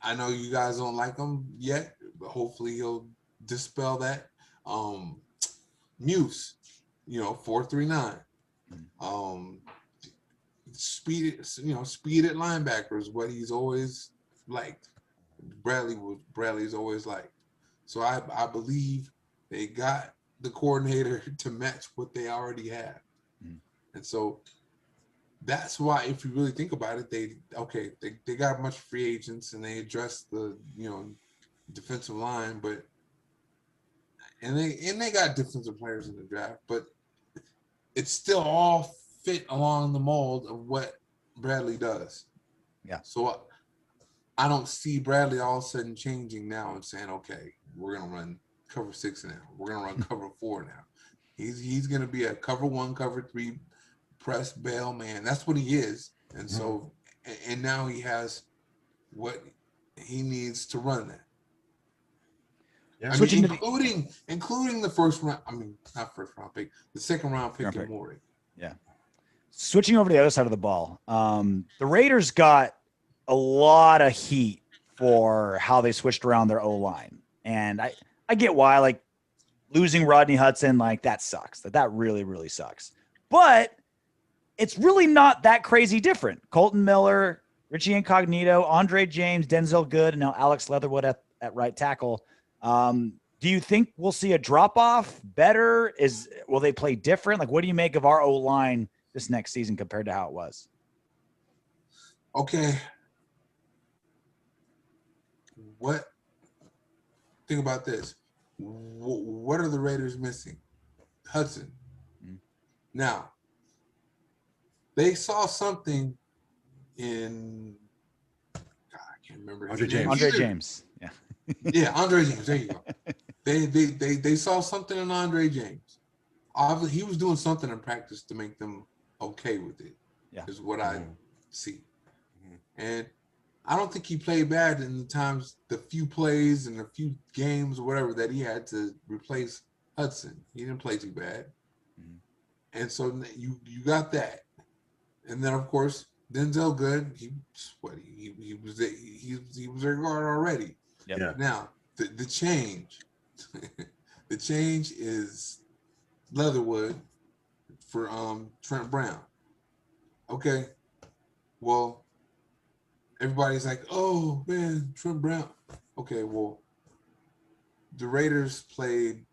I know you guys don't like him yet, but hopefully he'll dispel that. Muse, 4.39. Speed at linebacker is what he's always liked. Bradley's always liked. So I believe they got the coordinator to match what they already have. Mm. And so that's why, if you really think about it, they got a bunch of free agents and they addressed the defensive line, but and they got defensive players in the draft, but it's still all fit along the mold of what Bradley does. Yeah. So I don't see Bradley all of a sudden changing now and saying, okay, we're gonna run cover 6 now. We're gonna run cover 4 now. He's gonna be a cover 1, cover 3 press bail man. That's what he is. And so and now he has what he needs to run that. Yeah. I mean, including the first round. I mean, not first round pick, the second round pick in Morey. Yeah. Switching over to the other side of the ball, the Raiders got a lot of heat for how they switched around their O-line, and I get why. Like losing Rodney Hudson, like that sucks. That really really sucks. But it's really not that crazy different. Colton Miller, Richie Incognito, Andre James, Denzel Good, and now Alex Leatherwood at right tackle. Do you think we'll see a drop off? Better? Will they play different? Like, what do you make of our O-line this next season compared to how it was? Okay. Think about this. What are the Raiders missing? Hudson. Mm-hmm. Now, they saw something in God, I can't remember his name. Andre James. Yeah. Yeah, Andre James. There you go. They saw something in Andre James. Obviously, he was doing something in practice to make them okay with it. Yeah. Is what I see. And I don't think he played bad in the few plays and a few games or whatever that he had to replace Hudson. He didn't play too bad. Mm-hmm. And so you got that. And then of course Denzel Good, he was their guard already. Yep. Yeah. Now the change, the change is Leatherwood for Trent Brown. Okay, well, everybody's like, oh man, Trent Brown. Okay, well, the Raiders played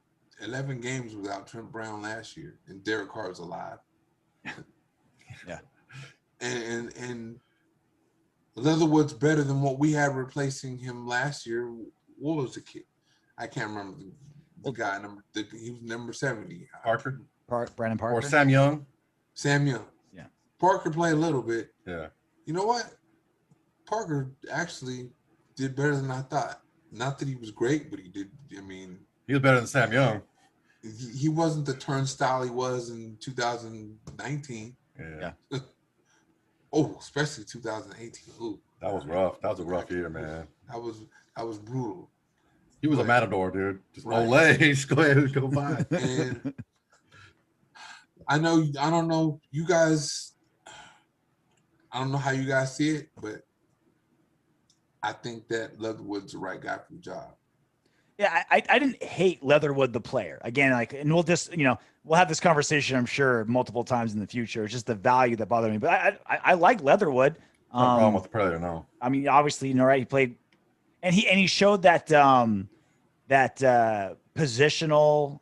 11 games without Trent Brown last year, and Derek Carr's alive. Yeah. And Leatherwood's better than what we had replacing him last year. What was the kid? I can't remember the guy. He was number 70. Parker? Brandon Parker? Or Sam Young? Sam Young. Yeah. Parker played a little bit. Yeah. You know what? Parker actually did better than I thought. Not that he was great, but he did. I mean, he was better than Sam Young. He wasn't the turnstile he was in 2019. Yeah. Oh, especially 2018. Ooh, that was rough. That was a rough year, man. That was brutal. He was a matador, dude. Just right. Legs. Go ahead and go by. And I don't know you guys. I don't know how you guys see it, but I think that Leatherwood's the right guy for the job. Yeah, I didn't hate Leatherwood the player. Again, and we'll just, we'll have this conversation, I'm sure, multiple times in the future. It's just the value that bothered me. But I like Leatherwood. No problem with the player, no. I mean, obviously, right, he played and he showed that positional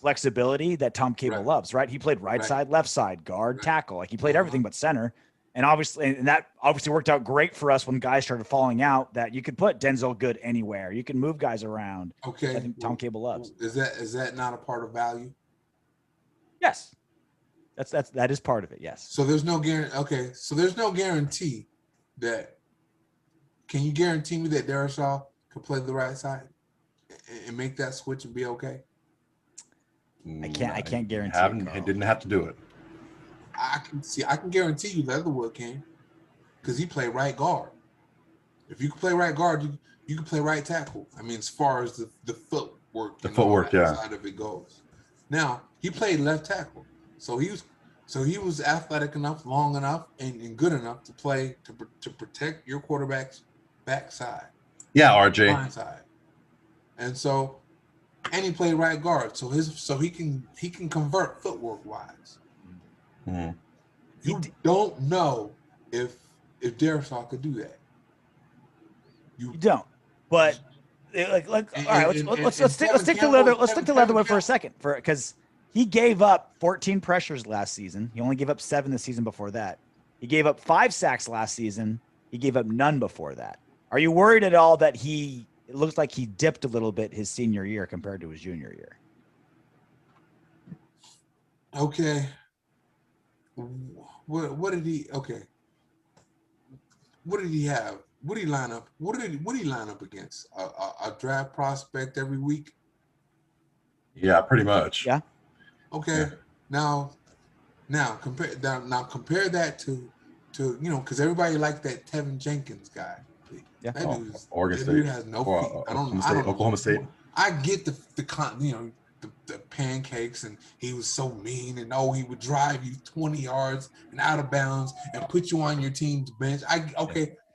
flexibility that Tom Cable loves, right? He played right side, left side, guard, tackle. Like he played everything but center. And that obviously worked out great for us when guys started falling out, that you could put Denzel Good anywhere. You can move guys around. Okay. I think Tom Cable loves. Is that not a part of value? Yes. That is part of it. Yes. So there's no guarantee. Okay. So there's no guarantee that, can you guarantee me that Darrisaw could play the right side and make that switch and be okay? I can't guarantee. He didn't have to do it. I can guarantee you Leatherwood can, because he played right guard. If you can play right guard, you can play right tackle. I mean, as far as the footwork, side of it goes. Now he played left tackle, so he was athletic enough, long enough, and good enough to play to protect your quarterback's backside. Yeah, RJ. Blind side, and he played right guard, so he can convert footwork wise. Mm-hmm. You don't know if Darrisaw could do that. You don't. But all right, let's stick to Leatherwood for a second, because he gave up 14 pressures last season. He only gave up 7 the season before that. He gave up 5 sacks last season. He gave up none before that. Are you worried at all that it looks like he dipped a little bit his senior year compared to his junior year? Okay. What did he have what do you line up? What do you line up against? A draft prospect every week? Yeah, pretty much. Yeah. Okay. Yeah. Now compare that to because everybody liked that Tevin Jenkins guy. Yeah. That Oregon that State. dude has no feet. I don't know. Oklahoma State. I get the pancakes, and he was so mean, and he would drive you 20 yards and out of bounds and put you on your team's bench.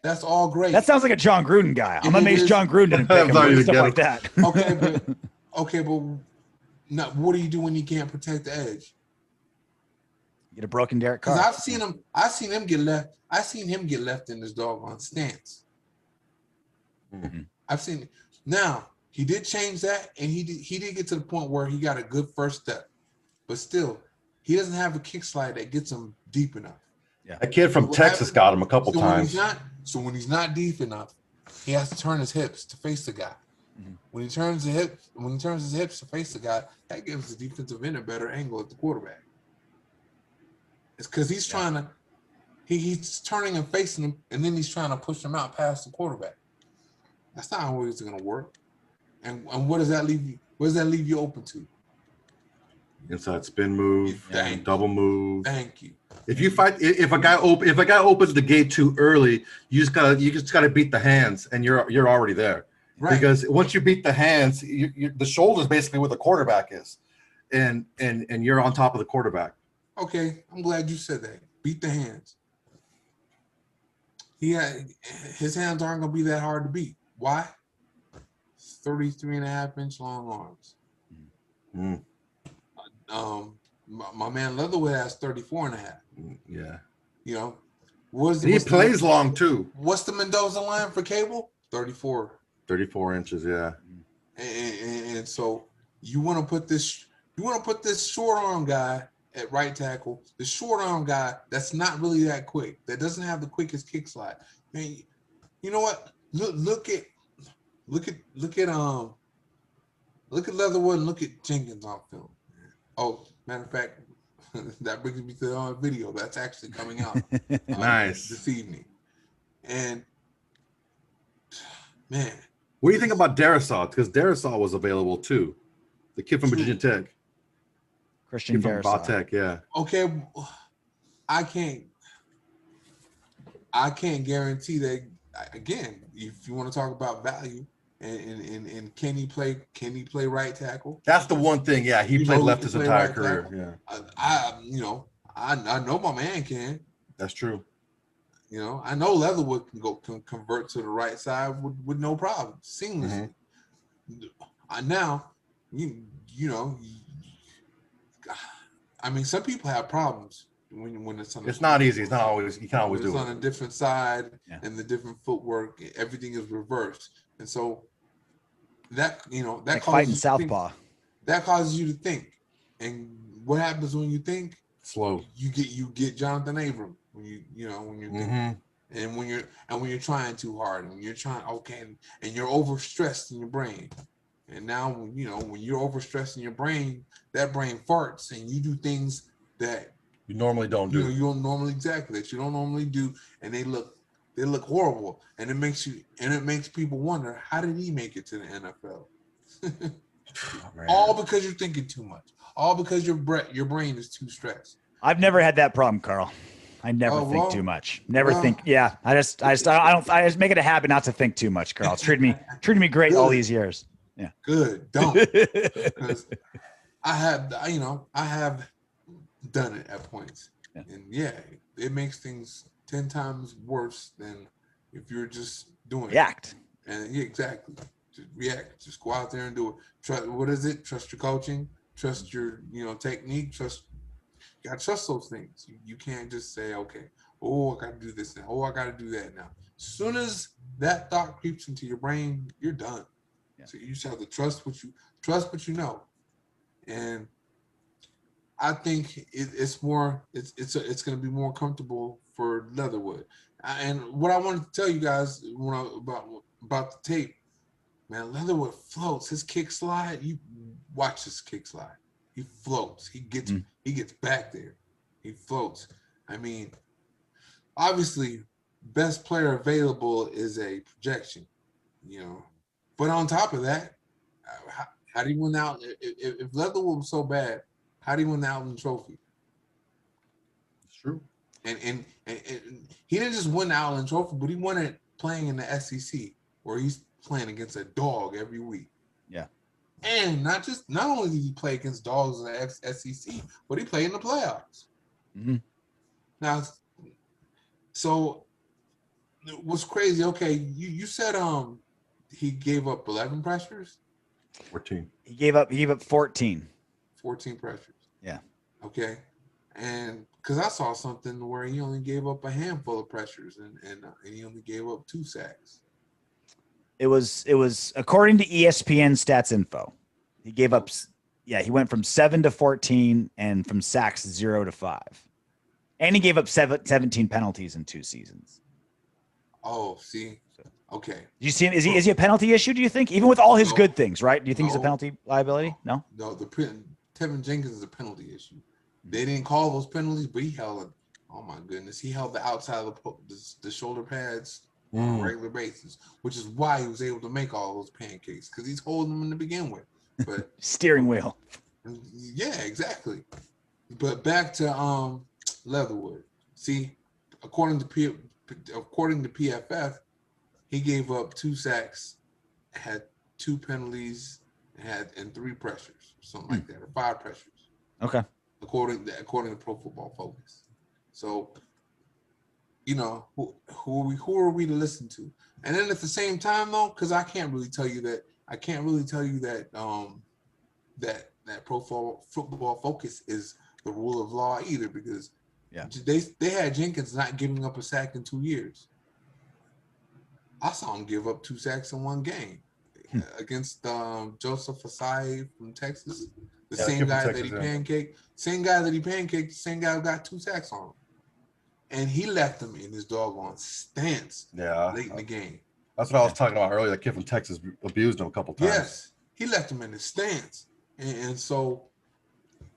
That's all great. That sounds like a John Gruden guy. I'm amazed John Gruden didn't pick him and stuff like that. but now what do you do when you can't protect the edge? Get a broken Derek Carr. Because I've seen him get left. I've seen him get left in this doggone stance. Mm-hmm. I've seen it. Now he did change that, and he did get to the point where he got a good first step, but still, he doesn't have a kick slide that gets him deep enough. Yeah, a kid from Texas got him a couple times. When he's not deep enough, he has to turn his hips to face the guy. Mm-hmm. When he turns his hips to face the guy, that gives the defensive end a better angle at the quarterback. It's because he's trying to, he's turning and facing him, and then he's trying to push him out past the quarterback. That's not always going to work. And what does that leave you? What does that leave you open to? Inside spin move, double move. Thank you. If a guy opens the gate too early, you just gotta beat the hands, and you're already there. Right. Because once you beat the hands, the shoulder's basically where the quarterback is, and you're on top of the quarterback. Okay, I'm glad you said that. Beat the hands. His hands aren't going to be that hard to beat. Why? 33.5-inch long arms. Mm. My man Leatherwood has 34.5. Yeah. He plays long too. What's the Mendoza line for Cable? 34. 34 inches, yeah. And so you want to put this short arm guy at right tackle, the short arm guy that's not really that quick, that doesn't have the quickest kick slide. Man, you know what? Look at Leatherwood and look at Jenkins on film. Oh, matter of fact, that brings me to the video that's actually coming out nice this evening. And man, what do you think about Darisaw? Because Darisaw was available too, the kid from Virginia Tech. Christian Darisaw. Tech, yeah. Okay, I can't guarantee that. Again, if you want to talk about value, and can he play right tackle? That's the one thing. Yeah, he played left his entire career. Tackle. Yeah, I know my man can. That's true. I know Leatherwood can convert to the right side with no problem, seamlessly. Mm-hmm. Now, I mean, some people have problems when it's on. It's not easy. It's not always. You can't always do it. It's on a different side, and the different footwork, everything is reversed, and so that like fighting southpaw. That causes you to think, and what happens when you think? Slow. You get Jonathan Abram when you're thinking, and when you're trying too hard, and you're trying and you're overstressed in your brain. And now, when you're overstressed in your brain, that brain farts, and you do things that you normally don't do. You don't normally that you don't normally do, and they look horrible, and it makes people wonder, how did he make it to the NFL? All because you're thinking too much. All because your brain is too stressed. I've never had that problem, Carl. I never think too much. Never think. Yeah, I just make it a habit not to think too much, Carl. It's treated me great all these years. Yeah. Good. Don't. Because I have done it at points. Yeah. And it makes things 10 times worse than if you're just doing react. And exactly. Just react. Just go out there and do it. Trust your coaching, trust your technique, you gotta trust those things. You can't just say, okay, I gotta do this now. I gotta do that now. As soon as that thought creeps into your brain, you're done. Yeah. So you just have to trust what you know. And I think it's going to be more comfortable for Leatherwood. And what I wanted to tell you guys about the tape, man, Leatherwood floats. His kick slide, you watch his kick slide. He floats. He gets back there. He floats. I mean, obviously, best player available is a projection, you know. But on top of that, how do you win out? If Leatherwood was so bad, how do you win the Outland Trophy? It's true. And he didn't just win the Outland Trophy, but he won it playing in the SEC, where he's playing against a dog every week. Yeah. And not only did he play against dogs in the SEC, but he played in the playoffs. Mm-hmm. Now, so what's crazy? Okay, you said he gave up 11 pressures. 14. He gave up 14. 14 pressures. Yeah. Okay. And because I saw something where he only gave up a handful of pressures and he only gave up 2 sacks. It was according to ESPN stats info. He gave up, he went from 7 to 14 and from sacks 0 to 5. And he gave up 17 penalties in 2 seasons. Oh, see. Okay. Do you see him? Is he a penalty issue, do you think? Even with all his good things, right? Do you think he's a penalty liability? No? No, Tevin Jenkins is a penalty issue. They didn't call those penalties, but he held, oh my goodness, he held the outside of the shoulder pads on a regular basis, which is why he was able to make all those pancakes, because he's holding them to begin with. But steering wheel. Yeah, exactly. But back to Leatherwood. See, according to PFF, he gave up 2 sacks, had 2 penalties, and 3 pressures, something like that, or 5 pressures. Okay. According to Pro Football Focus. So, you know, who are we to listen to? And then at the same time, though, because I can't really tell you that that Pro Football Focus is the rule of law either, because they had Jenkins not giving up a sack in 2 years. I saw him give up 2 sacks in 1 game against Joseph Asai from Texas. The same guy that he pancaked, same guy who got 2 sacks on him. And he left him in his doggone stance late in the game. That's what I was talking about earlier. The kid from Texas abused him a couple times. Yes, he left him in his stance. And so,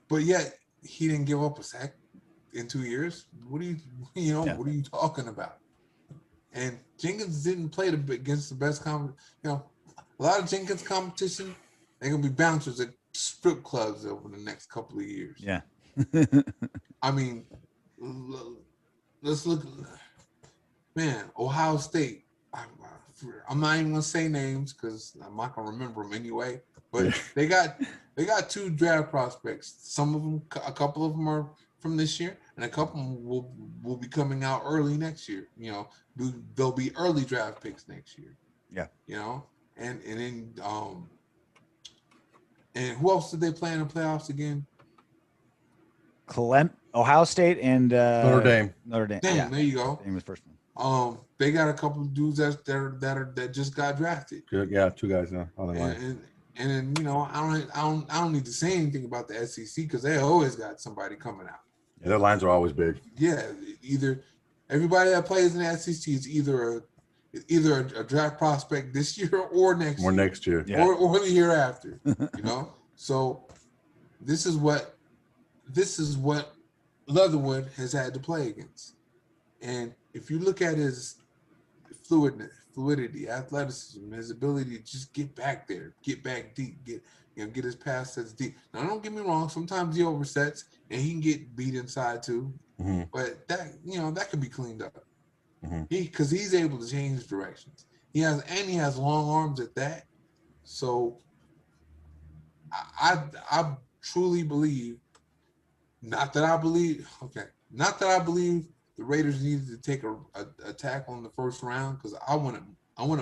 but yet he didn't give up a sack in 2 years. What are you talking about? And Jenkins didn't play against the best a lot of Jenkins competition, they're gonna be bouncers at strip clubs over the next couple of years. Yeah. I mean, let's look, man, Ohio State. I'm not even gonna say names because I'm not gonna remember them anyway. But they got 2 draft prospects. Some of them, a couple of them are from this year, and a couple of them will be coming out early next year. You know, they'll be early draft picks next year. Yeah. You know, and then and who else did they play in the playoffs again? Ohio State and Notre Dame. Damn, there you go. Notre Dame was first one. They got a couple of dudes that just got drafted. Good. Yeah, 2 guys now. And then I don't need to say anything about the SEC because they always got somebody coming out. Yeah, their lines are always big. Yeah, either everybody that plays in the SEC is either a draft prospect this year or next year, or the year after. You know, so this is what Leatherwood has had to play against. And if you look at his fluidity, athleticism, his ability to just get back there, get back deep, get his pass sets deep. Now, don't get me wrong. Sometimes he oversets and he can get beat inside too. Mm-hmm. But that could be cleaned up. Mm-hmm. Because he's able to change directions. He has long arms at that. So I truly believe. Not that I believe the Raiders needed to take a tackle in the first round because I want him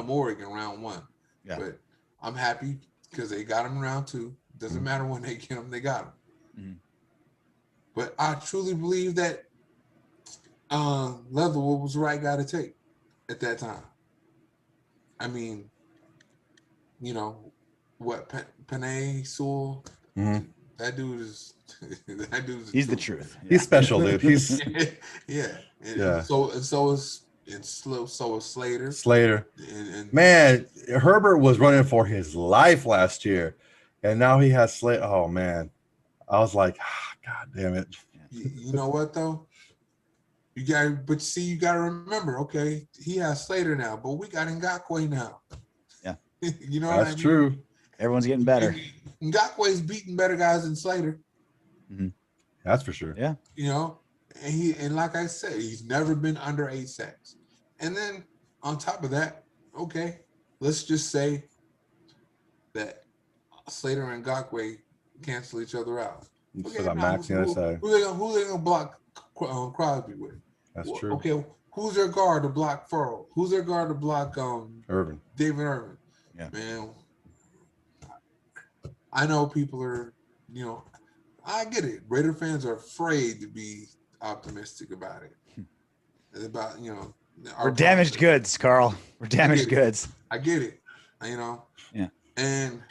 Oregon round 1. Yeah. But I'm happy because they got him in round 2. Doesn't matter when they get him, they got him. Mm-hmm. But I truly believe that Leatherwood was the right guy to take at that time. I mean, Panay Sewell, that dude is. He's the truth. Yeah. He's special, dude. He's yeah. So is Slater. And man, Herbert was running for his life last year, and now he has Slater. Oh man, I was like, God damn it. You know what though? You got to remember, okay, he has Slater now, but we got Ngakoue now. Yeah. You know what I mean? That's true. Everyone's getting better. Ngakoue's beating better guys than Slater. Mm-hmm. That's for sure. Yeah. You know, and like I said, he's never been under 8 sacks. And then on top of that, okay, let's just say that Slater and Ngakoue cancel each other out. You Okay, still got now Max on the other side. who they gonna block Crosby with? That's true. Okay, who's their guard to block Furrow? Who's their guard to block Irvin? David Irvin. Yeah. Man, I know people are, you know, I get it. Raider fans are afraid to be optimistic about it. About, you know, we're damaged goods, Carl. We're damaged goods. I get it. You know. Yeah. And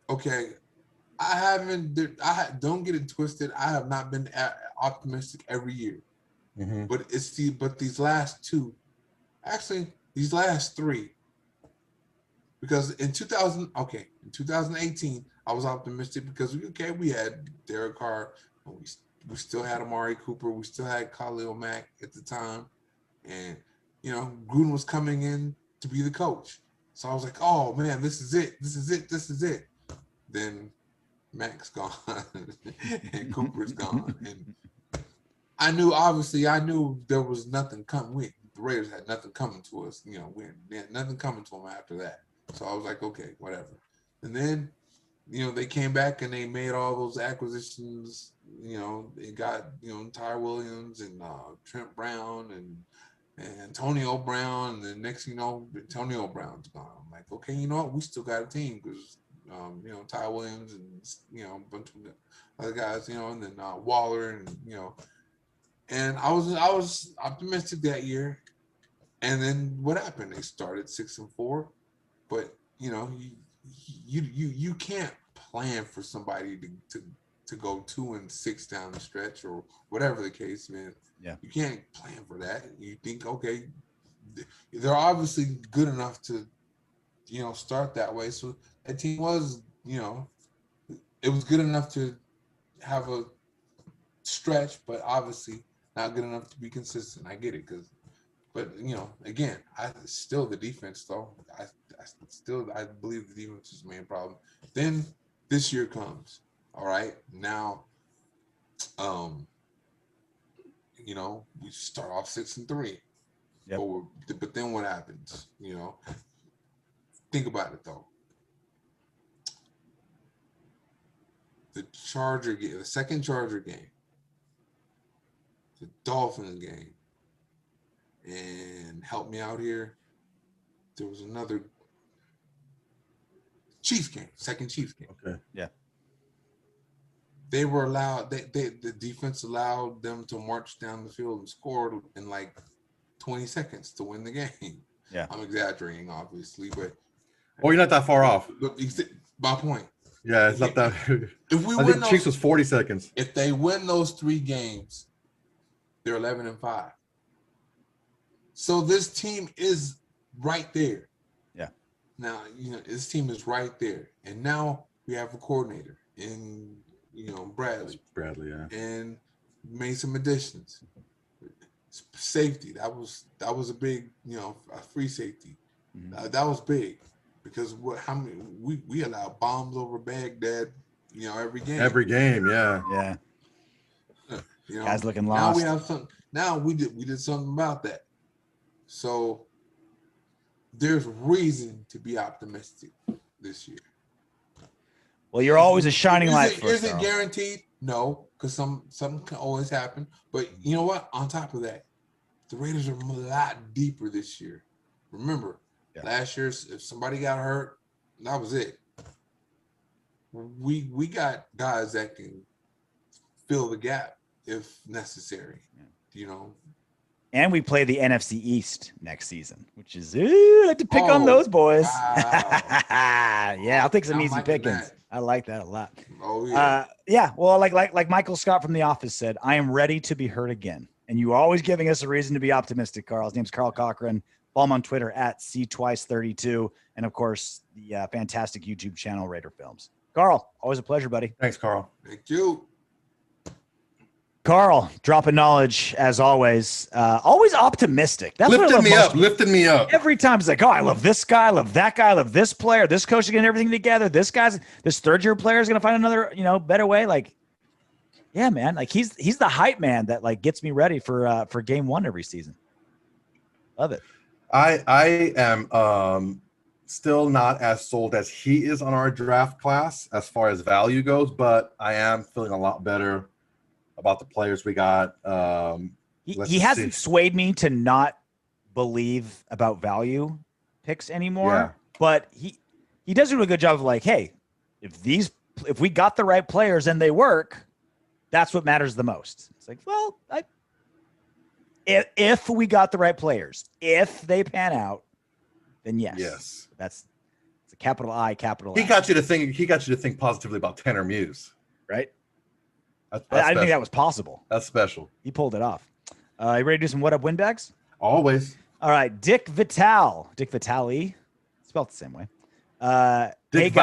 okay, don't get it twisted. I have not been optimistic every year, but these last two, actually these last three, because in 2018 I was optimistic because we had Derek Carr, and we still had Amari Cooper, we still had Khalil Mack at the time, and you know Gruden was coming in to be the coach, so I was like, oh man, this is it. Then Mack's gone and Cooper's gone, and I knew there was nothing coming. The Raiders had nothing coming to us. You know, we had nothing coming to them after that. So I was like, okay, whatever. And then, you know, they came back and they made all those acquisitions. You know, they got, you know, Ty Williams and Trent Brown and Antonio Brown. And the next thing you know, Antonio Brown's gone. I'm like, okay, you know what? We still got a team because, you know, Ty Williams and, you know, a bunch of other guys, you know, and then Waller and, you know. And I was optimistic that year. And then what happened? They started 6-4. But you know, you can't plan for somebody to go 2-6 down the stretch or whatever the case, man. Yeah. You can't plan for that. You think, okay, they're obviously good enough to, you know, start that way. So that team was, you know, it was good enough to have a stretch, but obviously not good enough to be consistent. I get it, but you know, again, still the defense though. I believe the defense is the main problem. Then this year comes. All right, now, you know, we start off 6-3. Yep. But then what happens? You know, think about it though. The second Charger game, the Dolphins game. And help me out here. There was another Chiefs game, second Chiefs game. Okay. Yeah. They were allowed. The defense allowed them to march down the field and score in like 20 seconds to win the game. Yeah. I'm exaggerating, obviously, but you're not that far off. But my point. Yeah, it's not that. If we I think Chiefs was 40 seconds. If they win those 3 games, they're 11-5. So this team is right there. Yeah. Now, you know, this team is right there. And now we have a coordinator in, you know, Bradley, yeah. And made some additions. Safety, that was a big, you know, a free safety. Mm-hmm. That was big because we allow bombs over Baghdad, you know, every game. Every game, yeah. Yeah. You know, guys looking lost. Now we have something. Now we did something about that. So there's reason to be optimistic this year. Well, you're always a shining light for us. Is it guaranteed? No, because something can always happen. But you know what? On top of that, the Raiders are a lot deeper this year. Remember, last year, if somebody got hurt, that was it. We got guys that can fill the gap if necessary. You know. And we play the NFC East next season, which is to pick on those boys. Wow. Yeah, I'll take some I'm easy liking pickings. that. I like that a lot. Oh yeah. Yeah. Well, like Michael Scott from The Office said, I am ready to be hurt again. And you are always giving us a reason to be optimistic, Carl. His name's Carl Cockerham. Follow him on Twitter at C-Twice32. And of course, the fantastic YouTube channel, Raider Films. Carl, always a pleasure, buddy. Thanks, Carl. Thank you. Carl, dropping knowledge as always. Always optimistic. That's what I love most. Lifting me up. Every time it's like, oh, I love this guy, I love that guy, I love this player. This coach is getting everything together. This third-year player is gonna find another, better way. Like, yeah, man. Like he's the hype man that like gets me ready for game one every season. Love it. I am still not as sold as he is on our draft class as far as value goes, but I am feeling a lot better about the players we got. He hasn't swayed me to not believe about value picks anymore, but he does do a good job of like, hey, if we got the right players and they work, that's what matters the most. It's like, well, if we got the right players, if they pan out, then yes. It's a capital I, capital He S. got you to think positively about Tanner Muse, right? That's I didn't think that was possible. That's special. He pulled it off. You ready to do some what up windbags? Always. All right, Dick Vitale, spelled the same way. Dick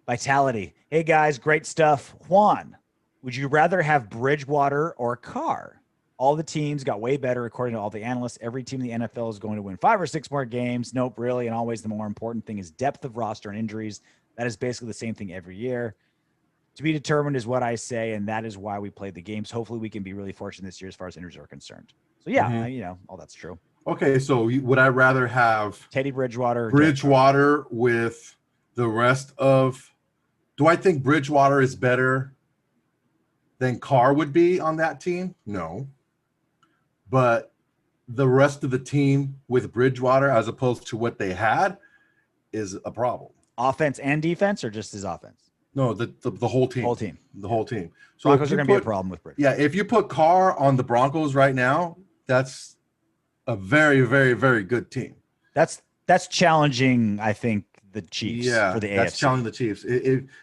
Vitality. Hey guys, great stuff. Juan, would you rather have Bridgewater or Carr? All the teams got way better according to all the analysts. Every team in the NFL is going to win 5 or 6 more games. Nope, really, and always the more important thing is depth of roster and injuries. That is basically the same thing every year. To be determined is what I say, and that is why we play the games. Hopefully, we can be really fortunate this year as far as injuries are concerned. So, yeah, all that's true. Okay, so would I rather have Teddy Bridgewater with the rest of – do I think Bridgewater is better than Carr would be on that team? No. But the rest of the team with Bridgewater as opposed to what they had is a problem. Offense and defense or just his offense? No, the whole team. The whole team. So Broncos are going to be a problem with Bridgewater. Yeah, if you put Carr on the Broncos right now, that's a very, very, very good team. That's challenging, I think, the Chiefs for the AFC. That's challenging the Chiefs.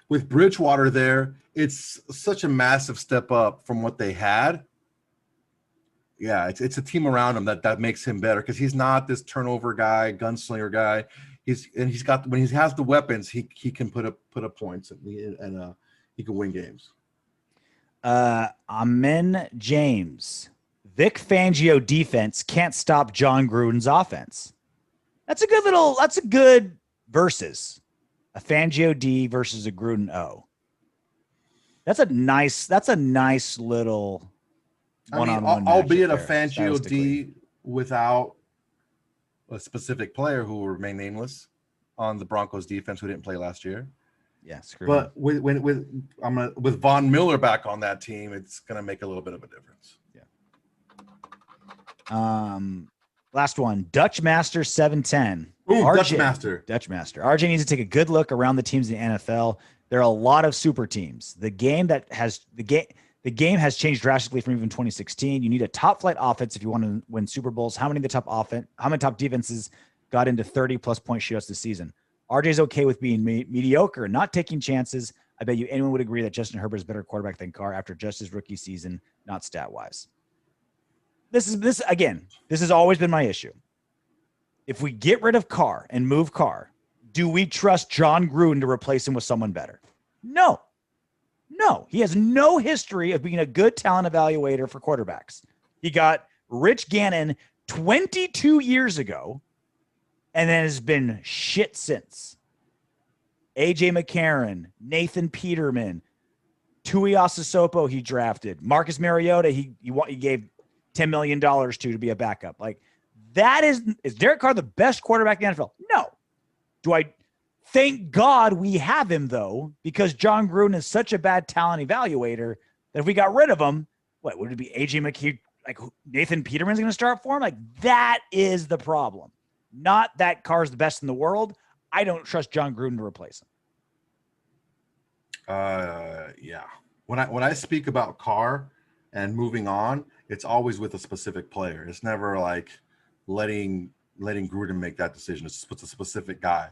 With Bridgewater there, it's such a massive step up from what they had. Yeah, it's a team around him that makes him better because he's not this turnover guy, gunslinger guy. He's got when he has the weapons, he can put up points and he can win games. Amen James. Vic Fangio defense can't stop John Gruden's offense. That's a good versus. A Fangio D versus a Gruden O. That's a nice little one-on-one. Albeit a Fangio D without a specific player who will remain nameless on the Broncos defense who didn't play last year. Yeah, but with Von Miller back on that team, it's gonna make a little bit of a difference. Yeah. Last one, Dutch Master 710. Ooh, RJ, Dutch Master. RJ needs to take a good look around the teams in the NFL. There are a lot of super teams. The game has changed drastically from even 2016. You need a top flight offense if you want to win Super Bowls. How many top defenses got into 30-plus point shootouts this season? RJ's okay with being mediocre and not taking chances. I bet you anyone would agree that Justin Herbert is a better quarterback than Carr after just his rookie season, not stat-wise. This has always been my issue. If we get rid of Carr and move Carr, do we trust John Gruden to replace him with someone better? No. He has no history of being a good talent evaluator for quarterbacks. He got Rich Gannon 22 years ago and then has been shit since. A.J. McCarron, Nathan Peterman, Tui Asasopo he drafted. Marcus Mariota he gave $10 million to be a backup. Like, that is Derek Carr the best quarterback in the NFL? No. Do I thank God we have him, though, because John Gruden is such a bad talent evaluator that if we got rid of him, what would it be? A.J. McKee, like Nathan Peterman's going to start for him? Like, that is the problem. Not that Carr's the best in the world. I don't trust John Gruden to replace him. Yeah. When I speak about Carr and moving on, it's always with a specific player. It's never like letting Gruden make that decision. It's with a specific guy.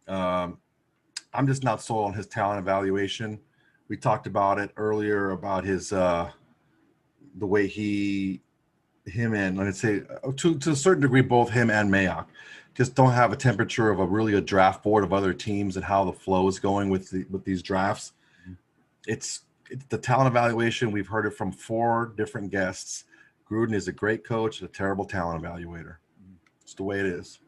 I'm just not sold on his talent evaluation. We talked about it earlier about his the way him and let's say to a certain degree both him and Mayock just don't have a temperature of a draft board of other teams and how the flow is going with these drafts. the talent evaluation, we've heard it from 4 different guests. Gruden is a great coach, a terrible talent evaluator. It's the way it is.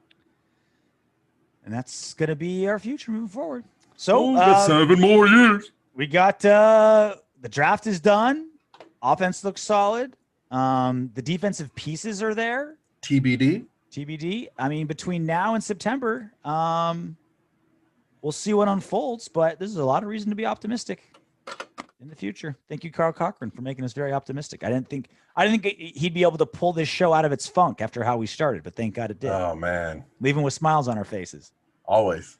And that's going to be our future moving forward. So we got 7 more years. We got the draft is done. Offense looks solid. The defensive pieces are there. TBD. I mean, between now and September, we'll see what unfolds, but this is a lot of reason to be optimistic in the future. Thank you, Carl Cockerham, for making us very optimistic. I didn't think he'd be able to pull this show out of its funk after how we started, but thank God it did. Oh, man. Leaving with smiles on our faces. Always.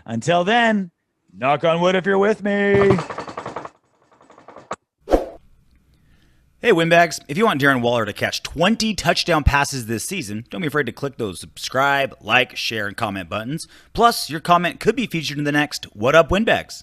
Until then, knock on wood if you're with me. Hey, Windbags, if you want Darren Waller to catch 20 touchdown passes this season, don't be afraid to click those subscribe, like, share, and comment buttons. Plus, your comment could be featured in the next What Up, Windbags?